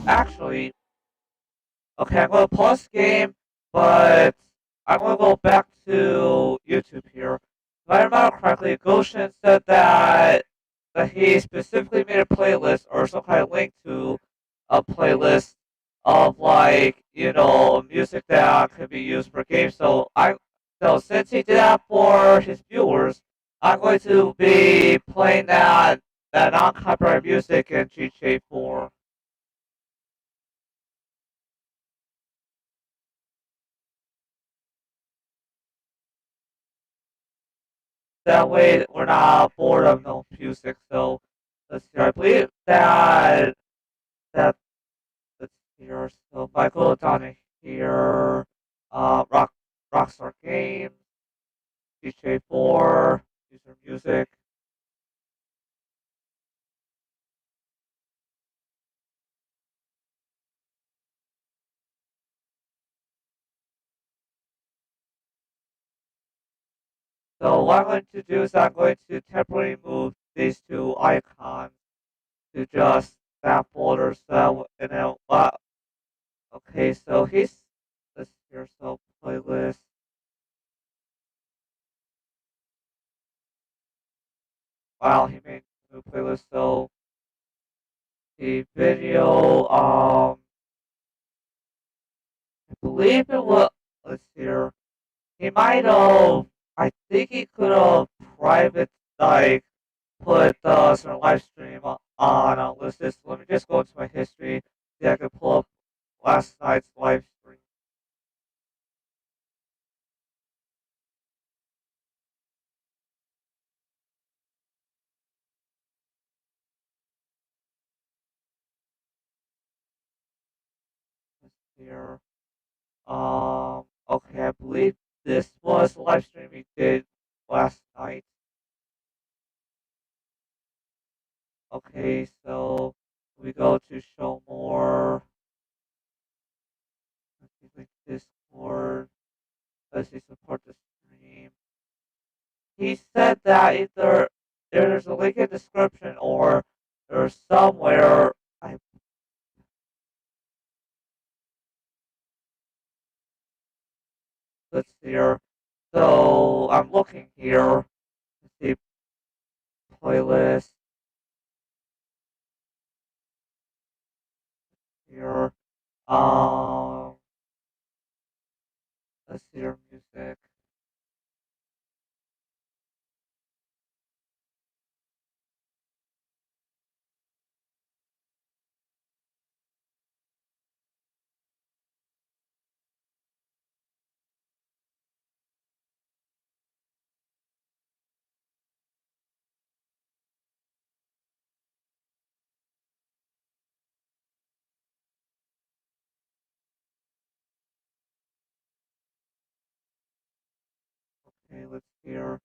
Actually, okay, I'm gonna pause game, but I'm gonna go back to YouTube here. If I remember correctly, Goshen said that he specifically made a playlist or some kind of link to a playlist of like music that could be used for games. So since he did that for his viewers, I'm going to be playing that non-copyright music in GTA 4. That way we're not bored of no music. So let's see. I believe that let's see here. So Michael down here, Rockstar Games, DJ 4, user music. So what I'm going to do is I'm going to temporarily move these two icons to just that folder. So and then okay, so he's let's see here. So playlist. Wow, he made a new playlist. So the video, I believe it was. Let's see here. He might have. I think he could have private like put some live stream on list this. Let me just go into my history. See, I could pull up last night's live stream. here. Okay, I believe this was the live stream we did last night. Okay, so we go to show more. Let's see, link Discord. Let's see, support the stream. He said that either there's a link in the description or there's somewhere. I let's see here. So I'm looking here. Let's see playlist here. Um, let's see your music. Okay, let's hear.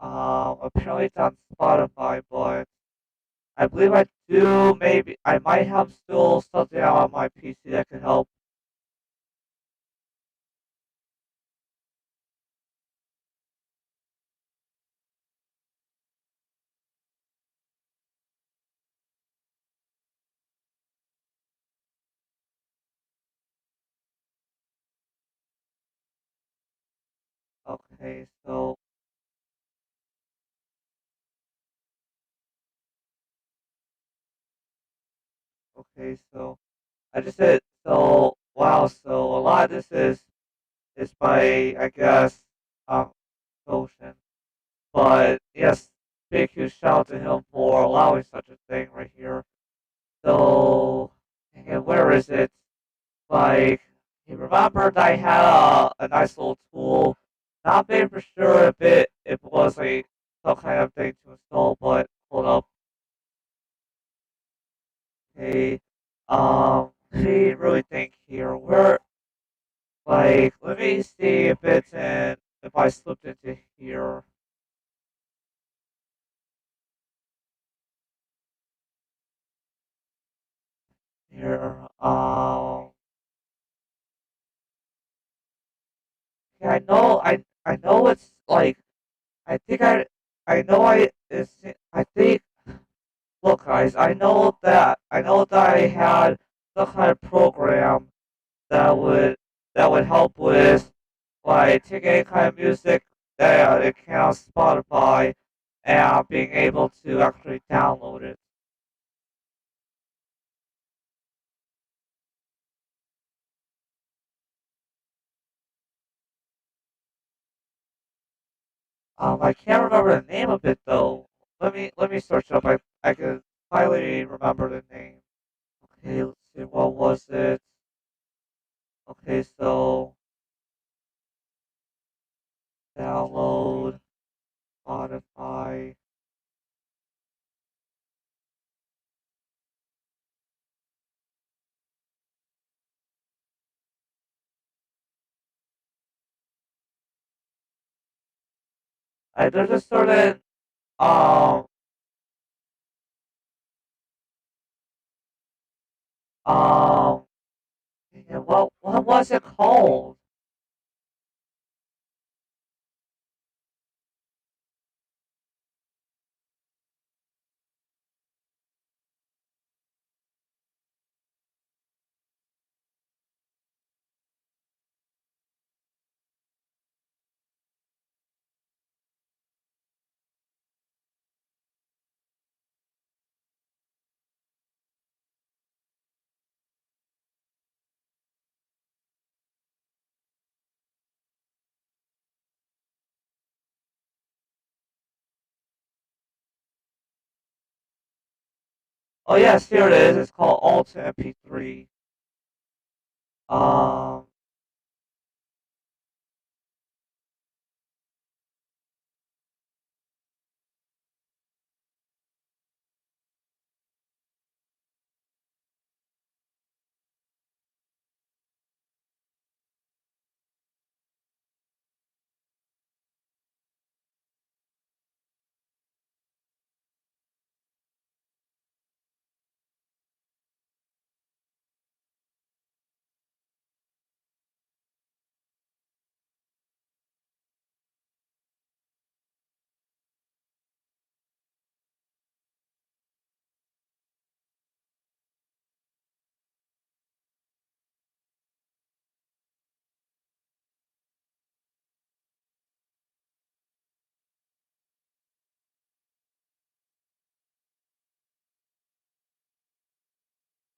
Apparently it's on Spotify, but I believe I do. Maybe I might have still something on my PC that could help. Okay, so I just said so. Wow, so a lot of this is by I guess Ocean, but yes, big huge shout out to him for allowing such a thing right here. So, and where is it? Like, he remembered I had a nice little tool. Not being for sure if it was a some kind of thing to install, but hold up. Okay, let me really think here. Where, like, let me see if it's in, if I slipped into here. Here, yeah, I know it's like, I think I know I think, look guys, I know that I had some kind of program that would that would help with like taking any kind of music that it can on Spotify and being able to actually download it. I can't remember the name of it though. Let me search it up. I can highly remember the name. Okay, let's see. What was it? Okay, so download Spotify. There's a certain um um yeah, what was it called? Oh yes, here it is. It's called Alt MP3. Um,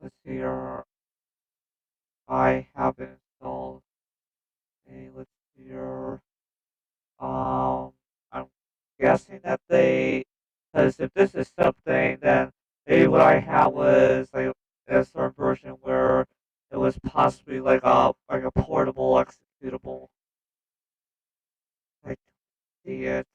let's see here. I have it installed. Okay, let's see here. I'm guessing that because if this is something, then maybe what I had was like a certain version where it was possibly like a portable executable. I see it.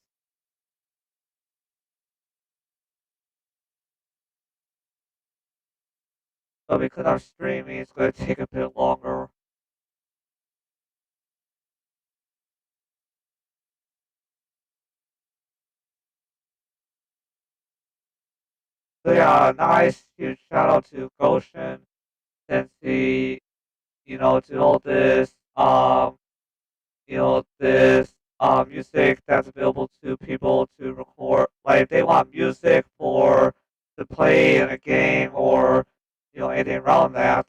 But because I'm streaming, it's going to take a bit longer. So yeah, nice huge shout out to Goshen since he, did all this, this music that's available to people to record. Like if they want music for to play in a game or anything around that.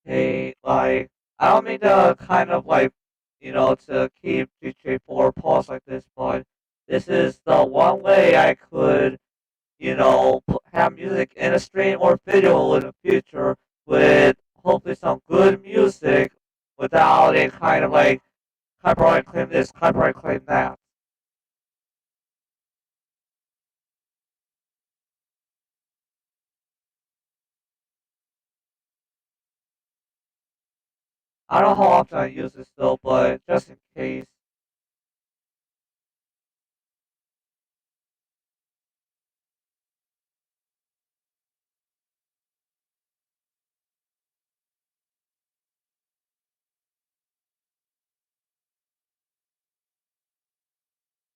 Hey, like I don't mean to kind of like to keep GTA 4 paused like this, but this is the one way I could have music in a stream or video in the future with hopefully some good music without a kind of like copyright claim this, copyright claim that. I don't know how often I use this though, but just in case.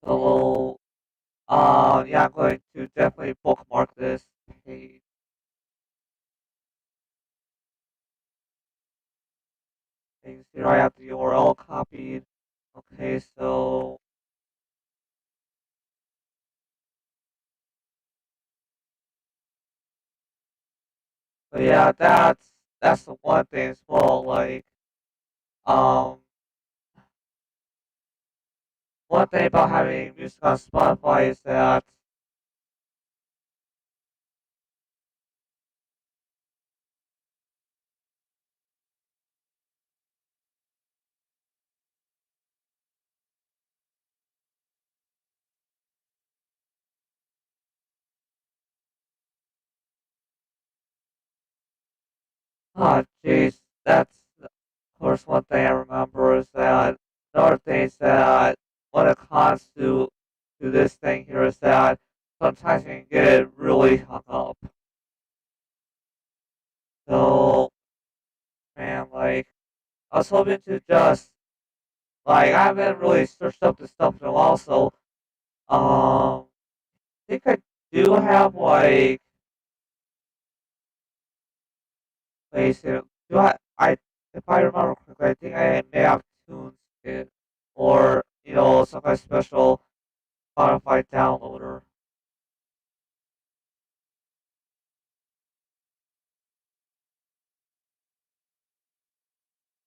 So, yeah, I'm going to definitely bookmark this page. Things here, I have the URL copied. Okay, so but yeah, that's the one thing as well. Like, um, one thing about having music on Spotify is that jeez, that's of course one thing I remember is that another thing is that when it comes to this thing here is that sometimes you can get really hung up. So man, like I was hoping to just like I haven't really searched up this stuff in a while, so I think I do have like wait, so do I if I remember correctly, I think I may have tunes it or some kind of special Spotify downloader.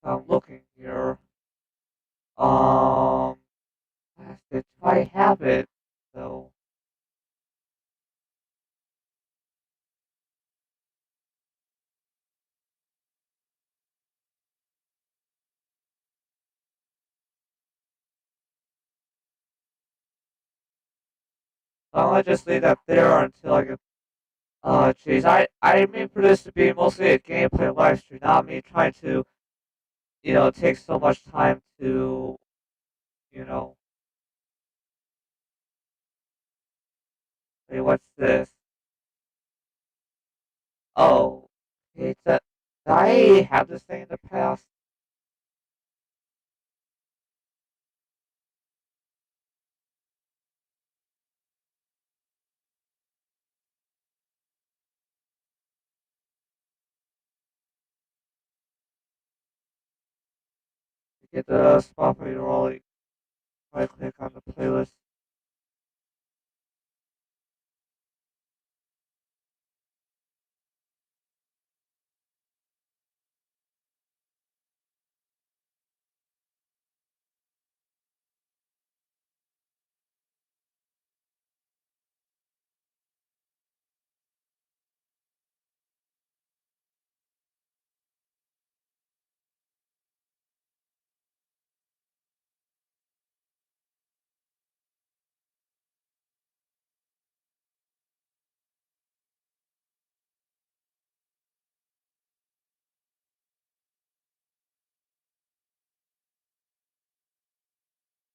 I'm looking here. Um, if I have it, so I'm gonna just leave that there until I get. Jeez, I mean for this to be mostly a gameplay live stream, not me trying to take so much time to you know. Wait, what's this? Oh. It's a, I have this thing in the past. To get the Spotify rolling, right click on the playlist.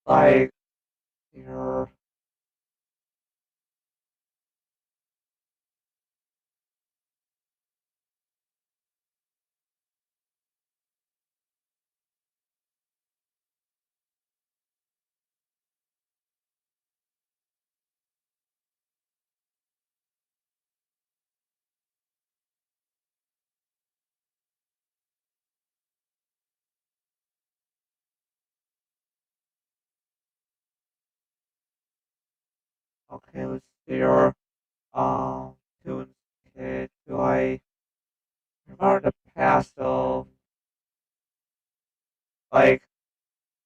Like your okay, let's see your tunes kit. Do I remember in the past though, like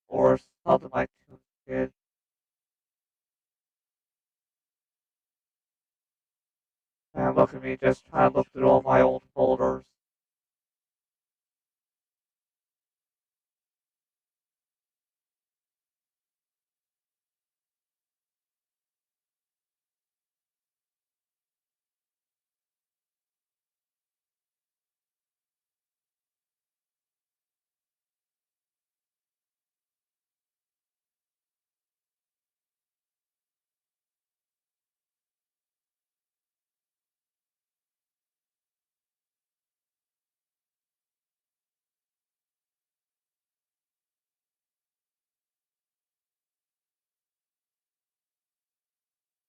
or something like tunes kit? And look at me just trying to look through all my old folders.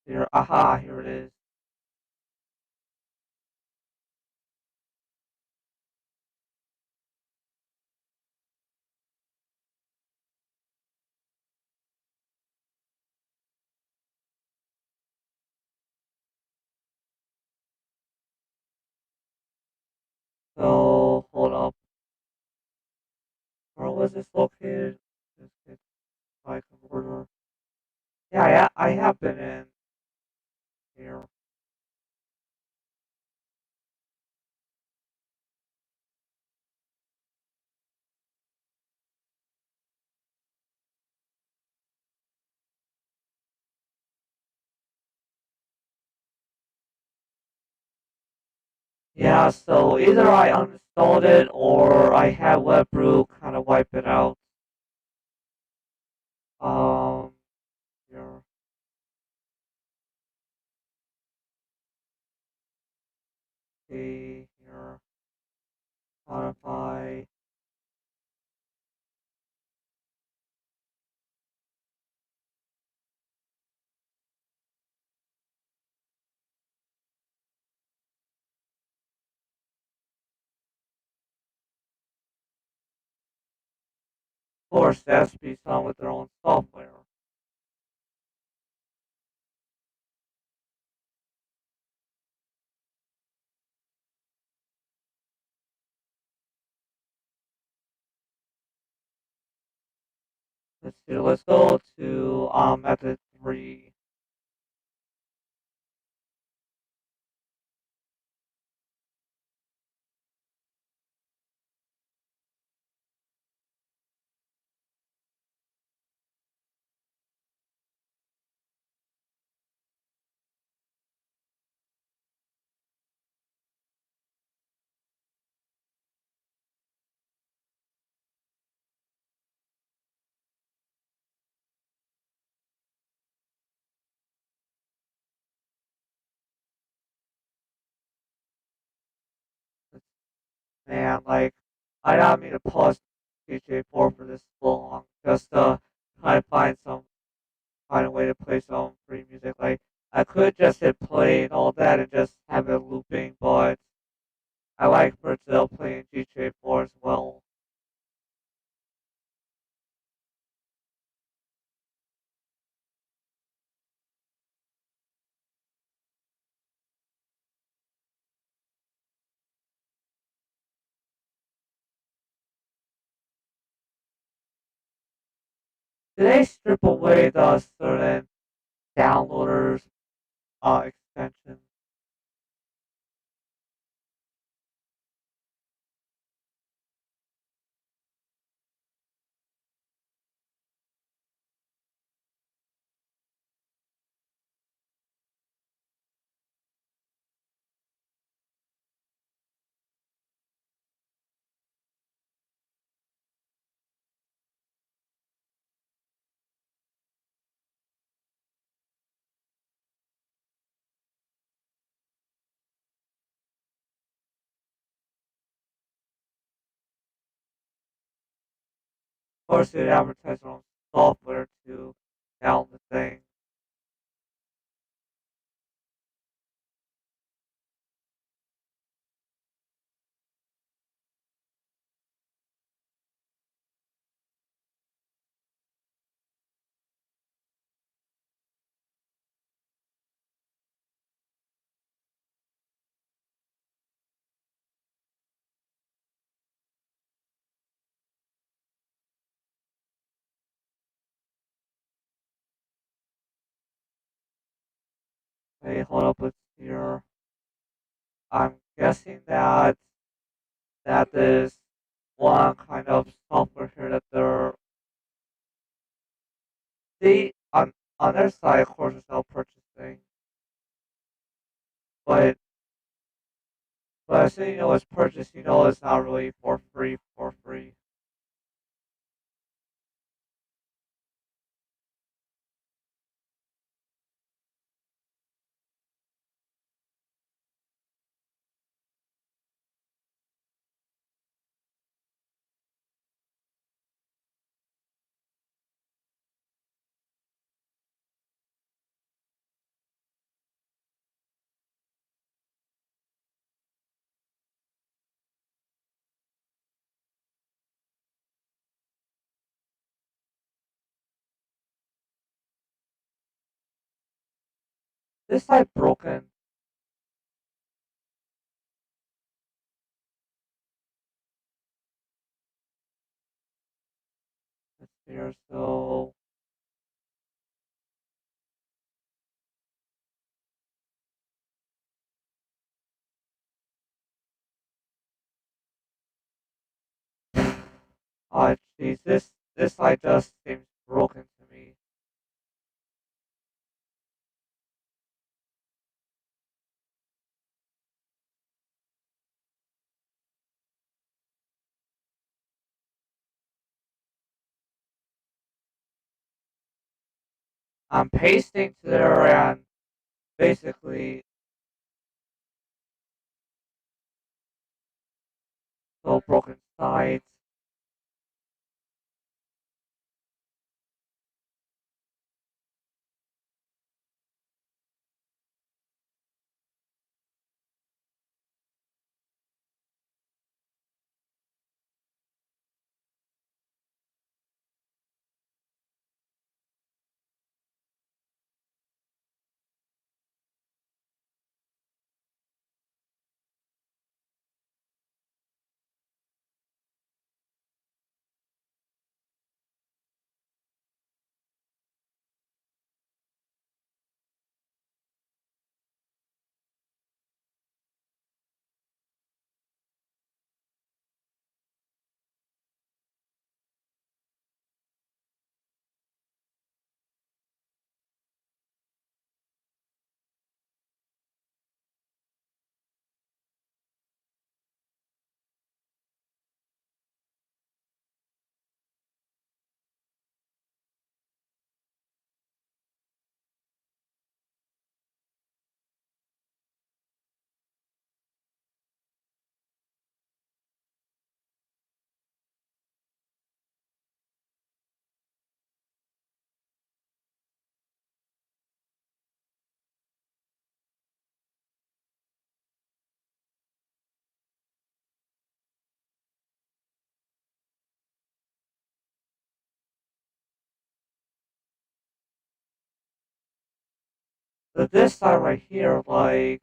Here, aha, here it is. So hold up. Where was this located? This kit by converter. Yeah, yeah, I have been in here. Yeah, so either I uninstalled it or I had WebBrew kind of wipe it out. Um, here. See here. Modify. Of course, that has to be done with their own software. Let's see. Let's go to method 3. man, like, I don't mean to pause GTA 4 for this long, just to try to find a way to play some free music. Like, I could just hit play and all that and just have it looping, but I like for it to play in GTA 4 as well. Did they strip away the certain downloaders extensions? Of course, they advertise their own software to download the thing. Hey, hold up, let's hear. I'm guessing that is one kind of software here that they're see on their side, of course, it's not purchasing, but as soon you know it's purchased, you know it's not really for free. For free. This side broken. Let's see here, so oh jeez, this side just seems broken to me. I'm pasting to there and basically so broken sides. this side right here, like,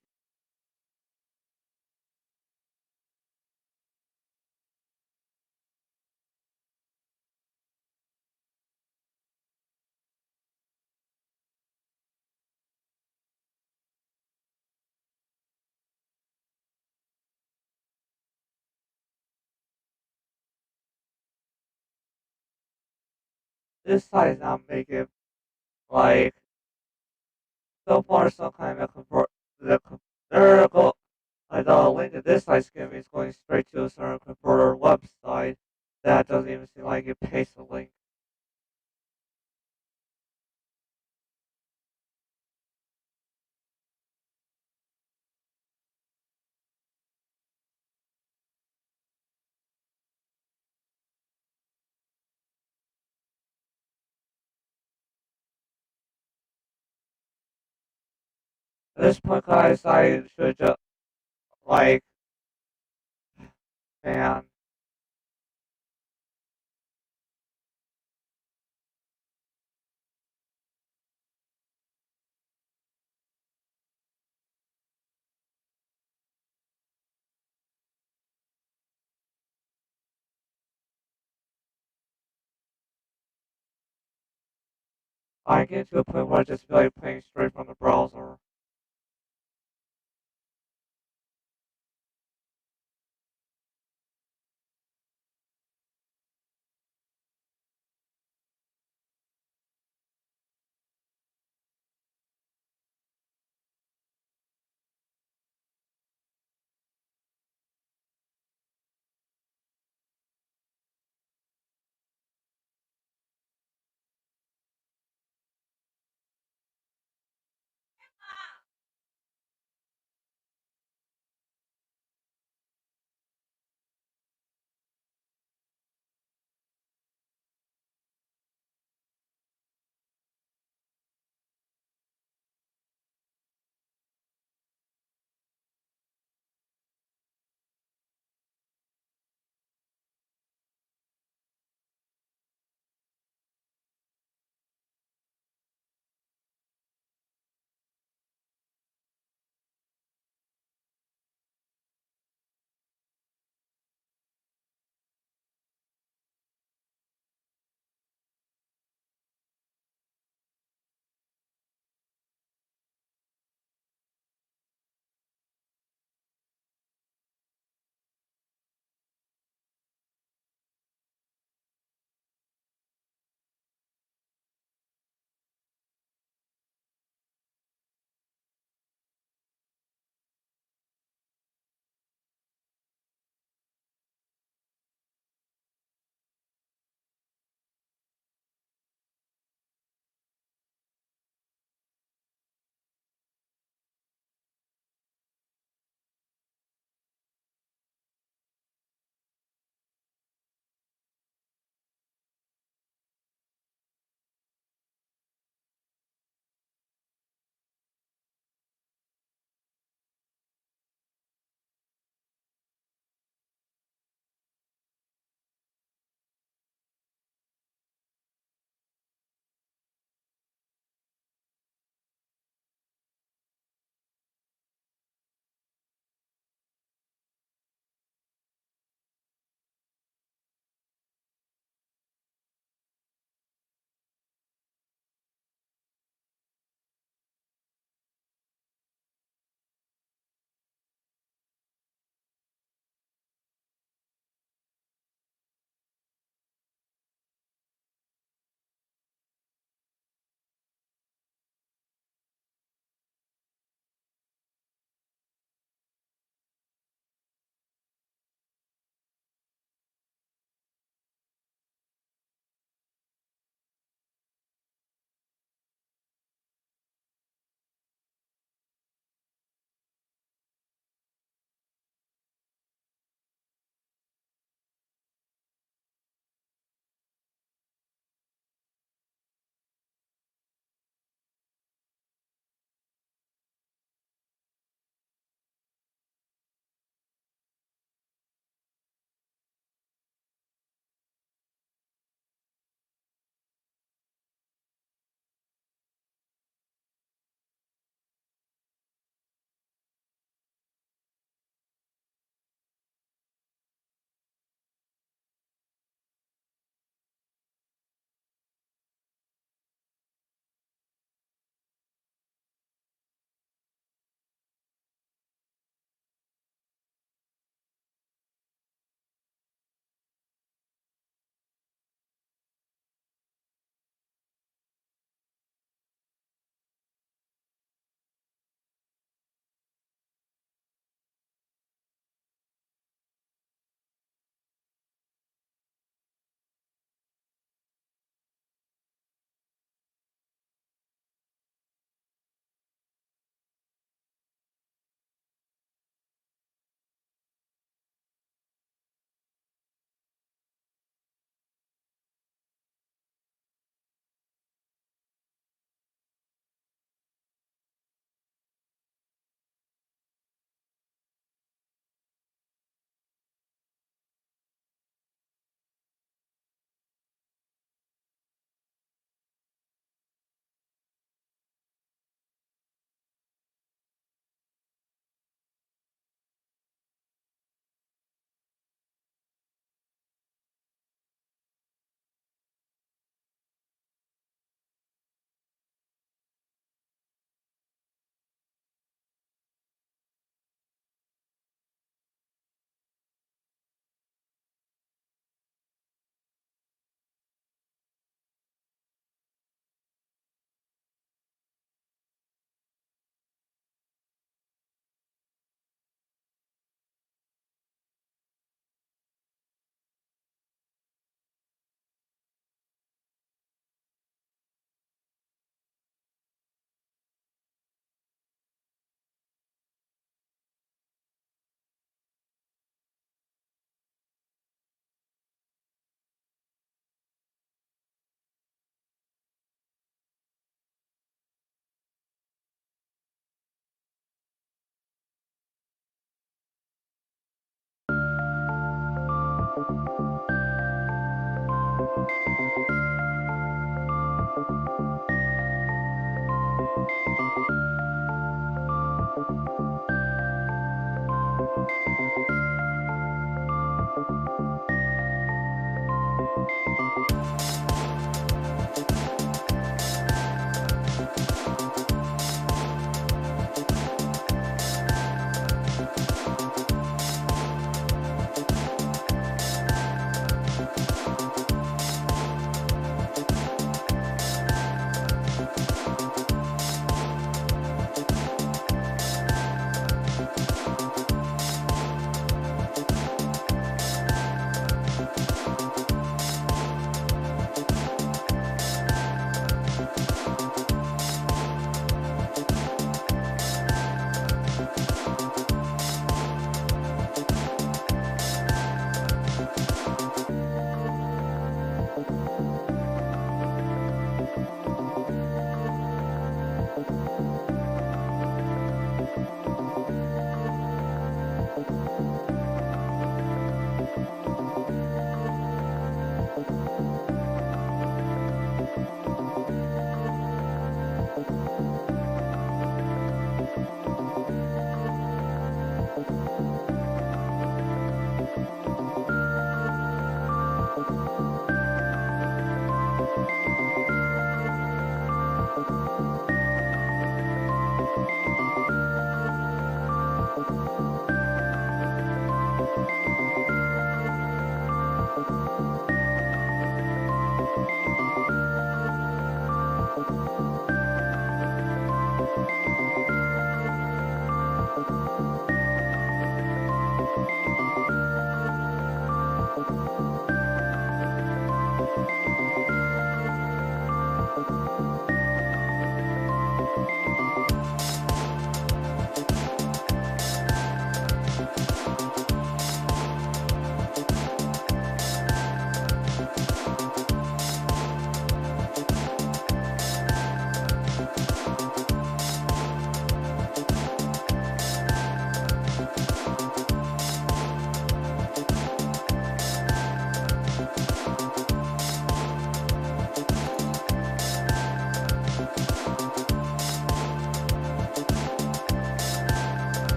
this side is not making, like, so far some kind of the converter, like the link to this side scheme is going straight to a certain converter website that doesn't even seem like it pastes the link. At this point, guys, I should just, like, man. I get to a point where I just feel like playing straight from the browser.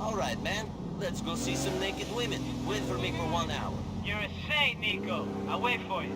All right, man. Let's go see some naked women. Wait for me for 1 hour. You're a saint, Nico. I'll wait for you.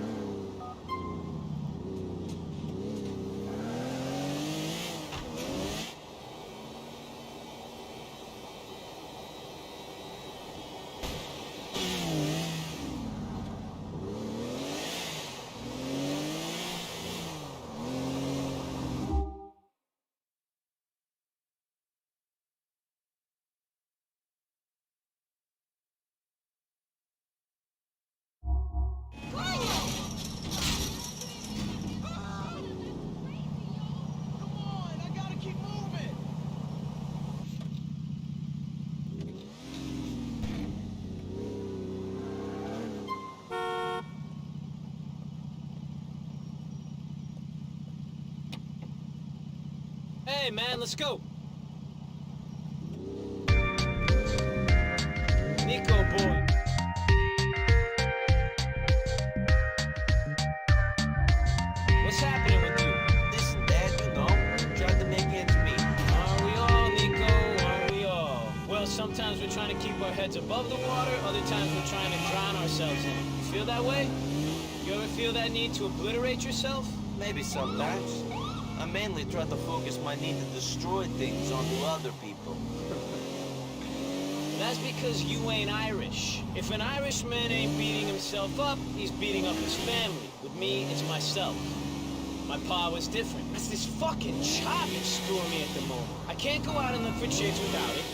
Hey, man, let's go. Nico, boy. What's happening with you? Listen, Dad, you know, trying to make ends meet. Aren't we all, Nico? Aren't we all? Well, sometimes we're trying to keep our heads above the water, other times we're trying to drown ourselves in it. You feel that way? You ever feel that need to obliterate yourself? Maybe sometimes. I mainly try to focus my need to destroy things onto other people. That's because you ain't Irish. If an Irishman ain't beating himself up, he's beating up his family. With me, it's myself. My pa was different. That's this fucking chop that's screwing me at the moment. I can't go out and look for chicks without it.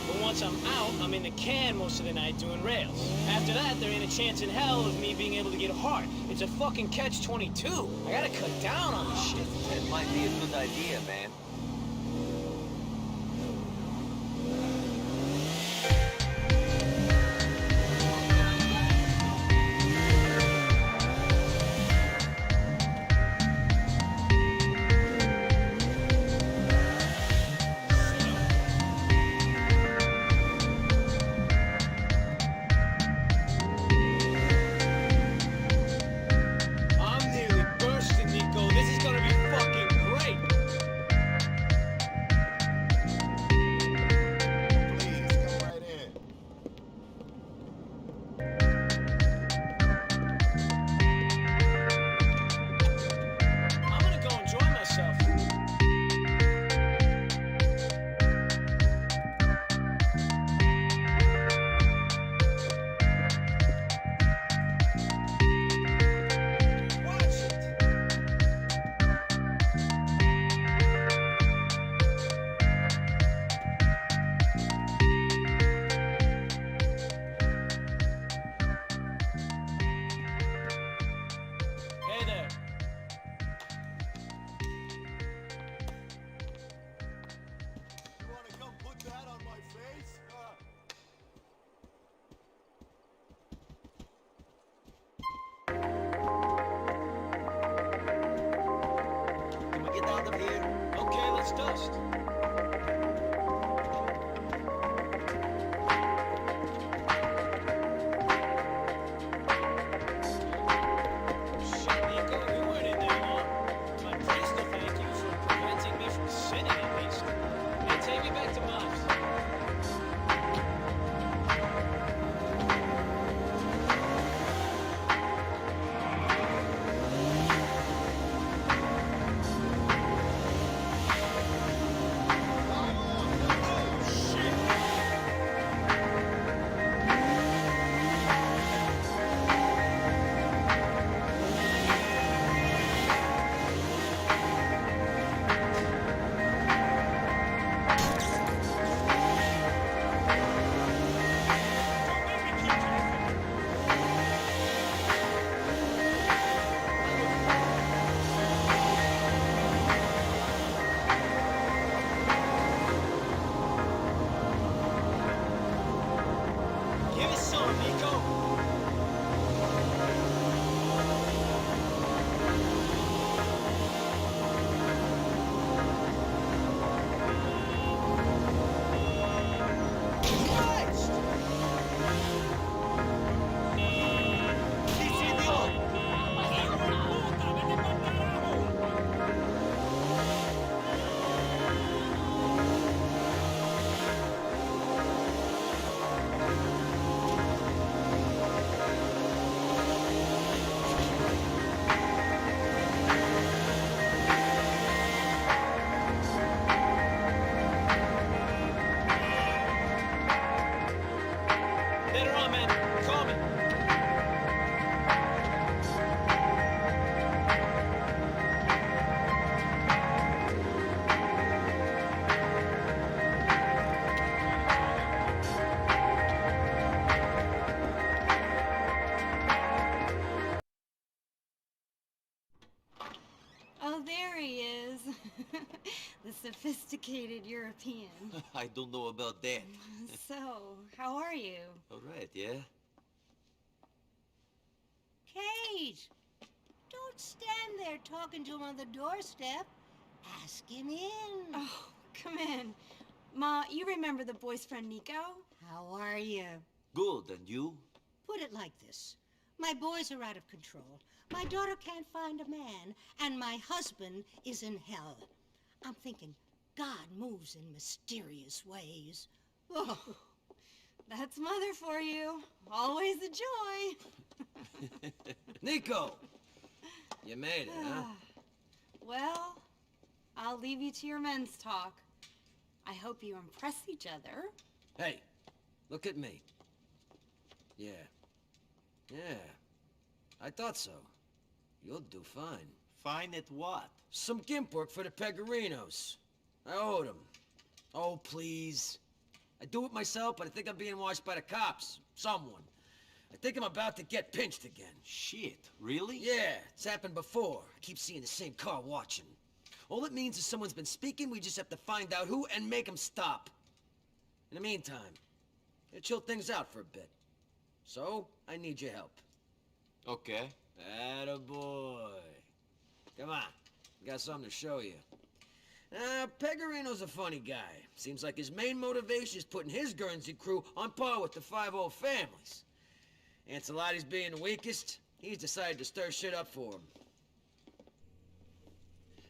But once I'm out, I'm in the can most of the night doing rails. After that, there ain't a chance in hell of me being able to get hard. It's a fucking catch-22. I gotta cut down on this shit. That might be a good idea, man. I'm nearly bursting, Nico. This is gonna be fucking great. Please, come right in. I'm gonna go enjoy myself. Watch it. Hey there. You wanna come put that on my face? Can we get out of here? Okay, let's dust. Shit, Nico, we weren't in there long. My priest will thank you for preventing me from sinning at least. Hey, take me back to Mom's. Give us some, Nico. Christ! This idiot! Later on, man. Call me. Oh, there he is. The sophisticated European. I don't know about that. So, how are you? All right, yeah? Kate! Don't stand there talking to him on the doorstep. Ask him in. Oh, come in. Ma, you remember the boy's friend Nico? How are you? Good, and you? Put it like this. My boys are out of control. My daughter can't find a man, and my husband is in hell. I'm thinking God moves in mysterious ways. Oh, That's Mother for you. Always a joy. Nico! You made it, huh? Well, I'll leave you to your men's talk. I hope you impress each other. Hey, look at me. Yeah. Yeah. I thought so. You'll do fine. Fine at what? Some gimp work for the Pegorinos. I owed them. Oh, please. I do it myself, but I think I'm being watched by the cops. Someone. I think I'm about to get pinched again. Shit, really? Yeah, it's happened before. I keep seeing the same car watching. All it means is someone's been speaking, we just have to find out who and make them stop. In the meantime, it'll chill things out for a bit. So, I need your help. Okay. Attaboy. Come on, got something to show you. Pegorino's a funny guy. Seems like his main motivation is putting his Guernsey crew on par with the 5 old families. Ancelotti's being the weakest, he's decided to stir shit up for him.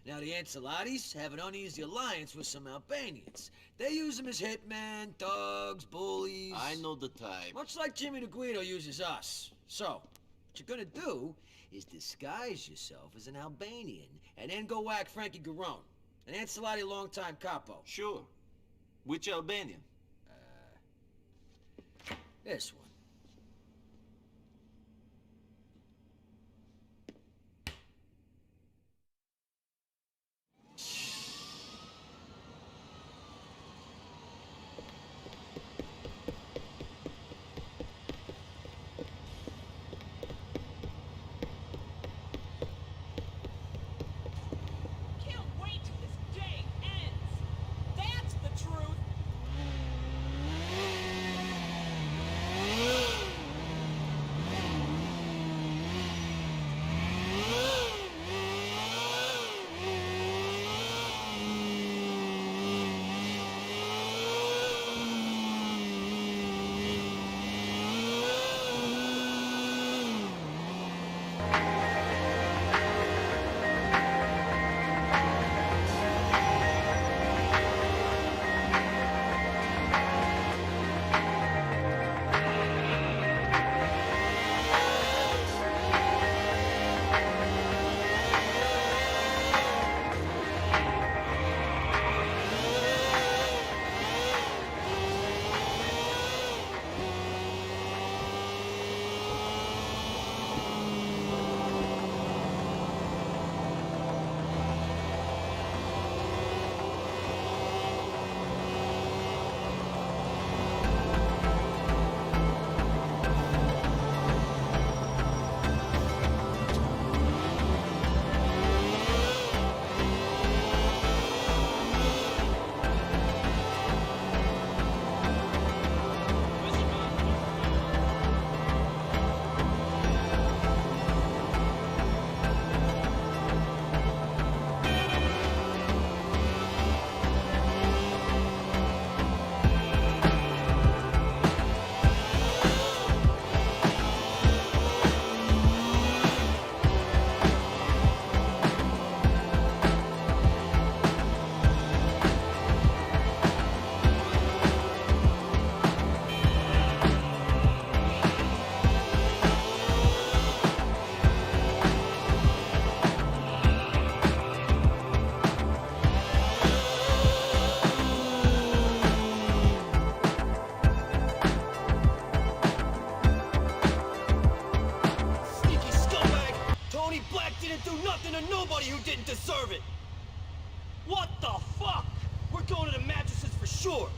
Now the Ancelottis have an uneasy alliance with some Albanians. They use them as hitmen, thugs, bullies. I know the type. Much like Jimmy the Guido uses us. So, what you're gonna do is disguise yourself as an Albanian and then go whack Frankie Garone, an Ancelotti longtime capo. Sure. Which Albanian? This one. Can't wait till this day ends. That's the truth. deserve it! What the fuck? We're going to the mattresses for sure!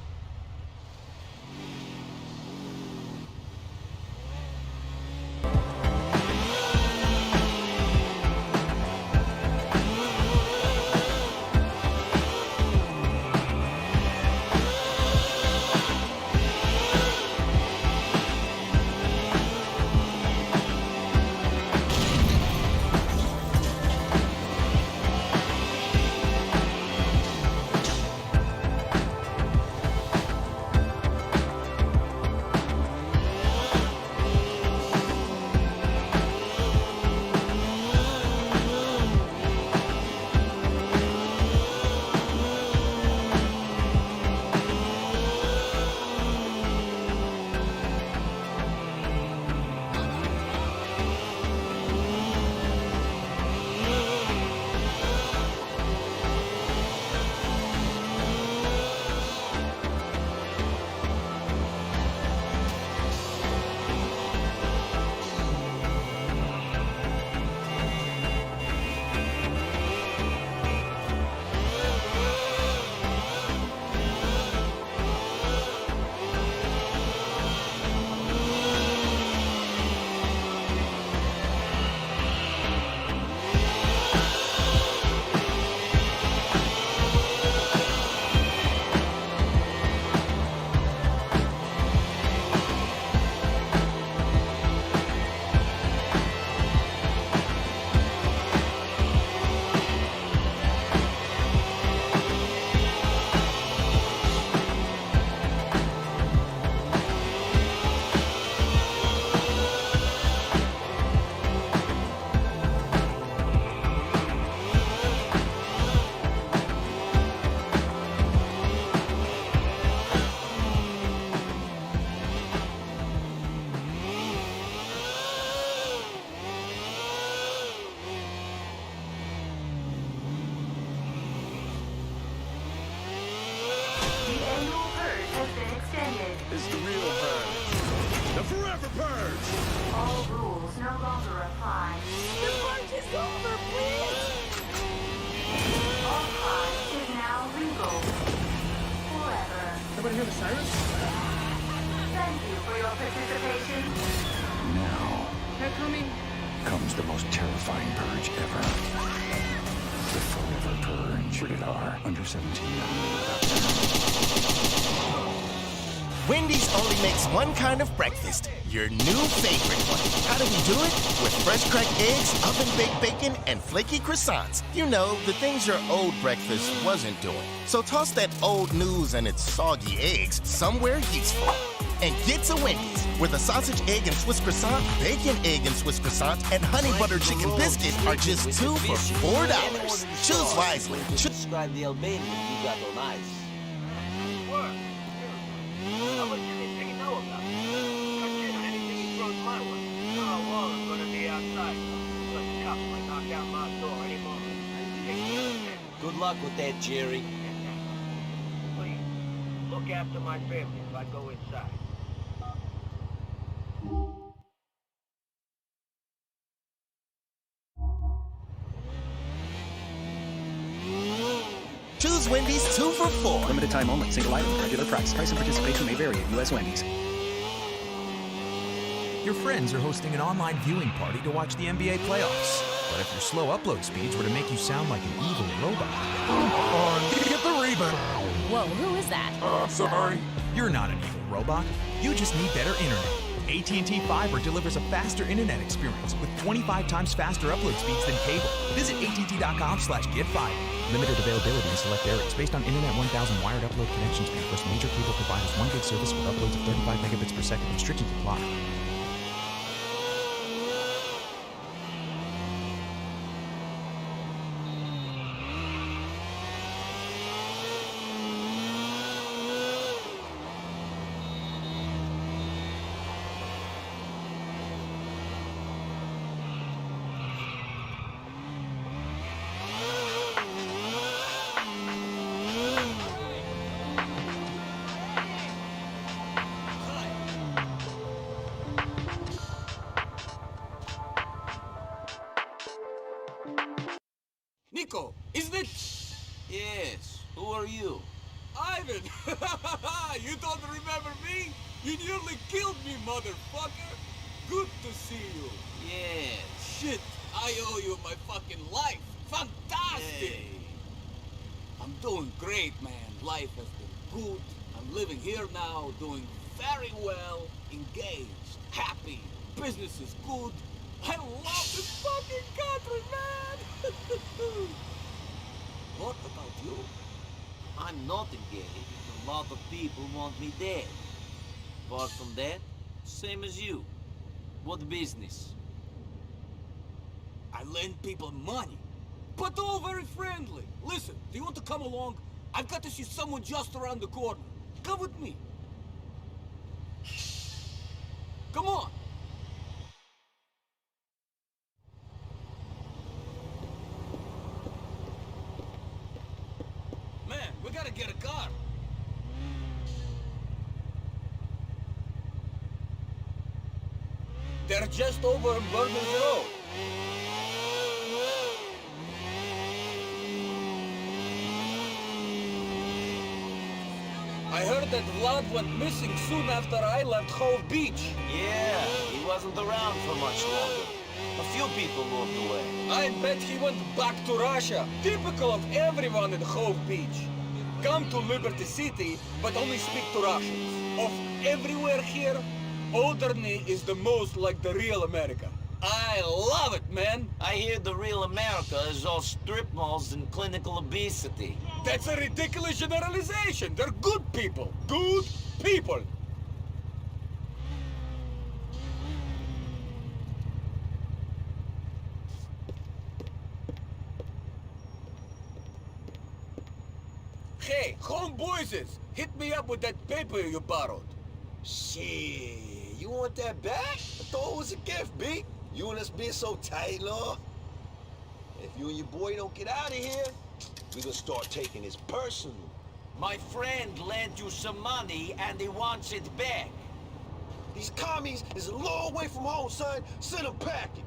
It's the real purge. The forever purge! All rules no longer apply. The purge is over, please! All crime is now legal. Forever. Everybody hear the sirens? Thank you for your participation. Now They're coming. comes the most terrifying purge ever. The Forever Purge. Rated R. Under 17. Wendy's only makes one kind of breakfast, your new favorite one. How do we do it? With fresh cracked eggs, oven-baked bacon, and flaky croissants. You know, the things your old breakfast wasn't doing. So toss that old news and its soggy eggs somewhere useful. And get to Wendy's, where the sausage, egg, and Swiss croissant, bacon, egg, and Swiss croissant, and honey butter chicken biscuit are just $2 for $4. Choose wisely. Describe the Albanian you got on ice. Work. How much do they think you know about? Cut in on anything he throws my way. How long I'm gonna be outside? Some cop might knock out my door any moment. Good luck with that, Jerry. Please, look after my family if I go inside. Choose Wendy's 2 for $4. Limited time only. Single item. Regular price. Price and participation may vary at U.S. Wendy's. Your friends are hosting an online viewing party to watch the NBA playoffs. But if your slow upload speeds were to make you sound like an evil robot... Get the rebound! Whoa, who is that? Sorry. You're not an evil robot. You just need better internet. AT&T Fiber delivers a faster internet experience with 25 times faster upload speeds than cable. Visit att.com/getfiber. Limited availability in select areas based on Internet 1000 wired upload connection speed plus major cable providers 1 gig service with uploads of 35 megabits per second. Restrictions apply. Nico, isn't it? Yes. Who are you? Ivan! You don't remember me? You nearly killed me, motherfucker! Good to see you. Yes. Shit, I owe you my fucking life. Fantastic! Hey. I'm doing great, man. Life has been good. I'm living here now, doing very well, engaged, happy. Business is good. I love this fucking country, man! What about you? I'm not engaged. A lot of people want me dead. Apart from that, same as you. What business? I lend people money, but all very friendly. Listen, do you want to come along? I've got to see someone just around the corner. Come with me. Come on. Man, we gotta get a car. They're just over on Burgers Road. I heard that Vlad went missing soon after I left Hove Beach. Yeah, he wasn't around for much longer. A few people moved away. I bet he went back to Russia. Typical of everyone in Hove Beach. Come to Liberty City, but only speak to Russians. Of everywhere here, Alderney is the most like the real America. I love it, man. I hear the real America is all strip malls and clinical obesity. That's a ridiculous generalization. They're good people. Good people. Hey, homeboys, hit me up with that paper you borrowed. Shit, you want that back? I thought it was a gift, B. You and us being so tight, Lord. If you and your boy don't get out of here, we gonna start taking this personal. My friend lent you some money and he wants it back. These commies is a long way from home, son. Send them packing.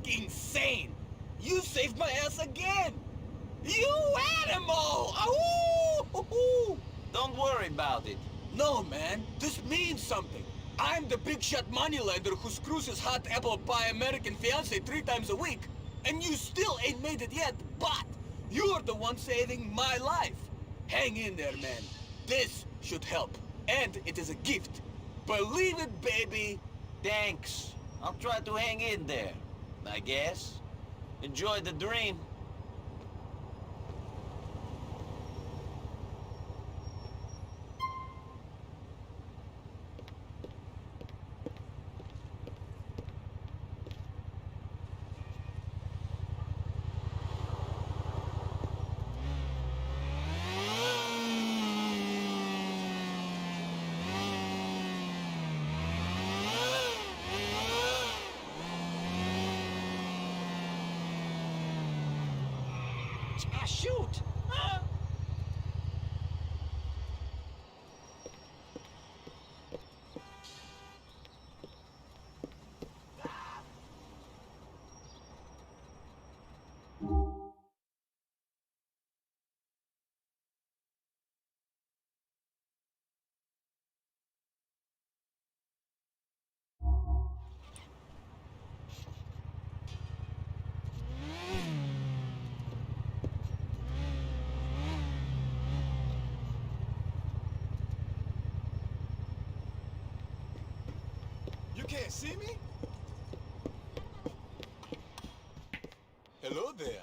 Insane! You saved my ass again! You animal! Ahoo! Don't worry about it. No, man. This means something. I'm the big shot moneylender who screws his hot apple pie American fiance 3 times a week. And you still ain't made it yet, but you're the one saving my life. Hang in there, man. This should help. And it is a gift. Believe it, baby. Thanks. I'll try to hang in there, I guess. Enjoy the dream. Ah, shoot! Ah. You can't see me? Hello there.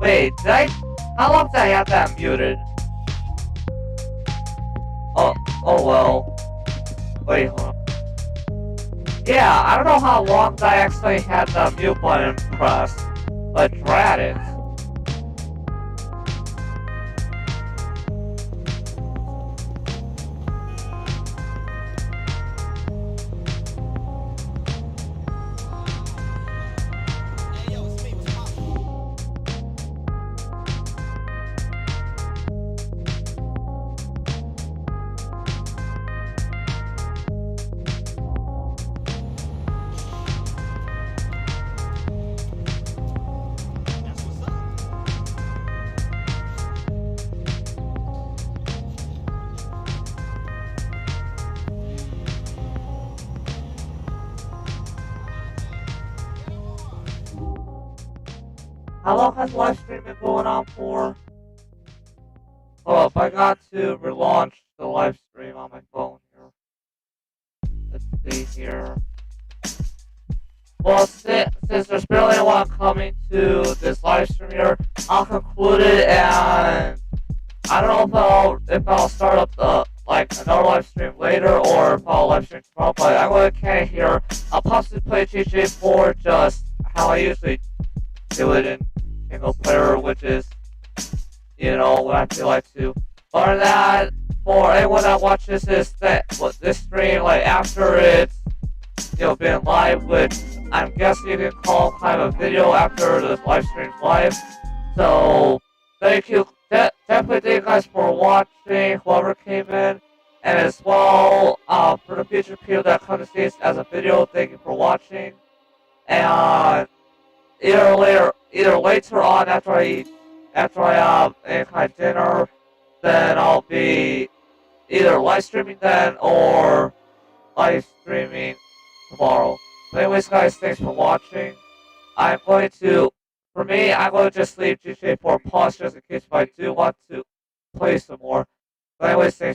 Wait, how long did I have that muted? Oh well. Wait, hold on. Yeah, I don't know how long I actually had the mute button pressed, but drat it. How long has live stream been going on for? Oh, if I got to relaunch the live stream on my phone here. Let's see here. Well, since there's barely anyone coming to this live stream here, I'll conclude it, and I don't know if I'll start up another live stream later or if I'll live stream tomorrow, but I'm going to kind of here. I'll possibly play GTA 4 just how I usually do it in single player, which is, what I feel like to. Other than that, for anyone that watches this stream, after it's, been live, which I'm guessing you can call kind of a video after the live stream's live. So, thank you, definitely thank you guys for watching, whoever came in, and as well, for the future people that come to see this as a video, thank you for watching, and either later on after I have any kind of dinner, then I'll be either live streaming then or live streaming tomorrow. But anyways, guys, thanks for watching. I'm going to just leave GTA 4 Plus just in case if I do want to play some more. But anyways, thanks.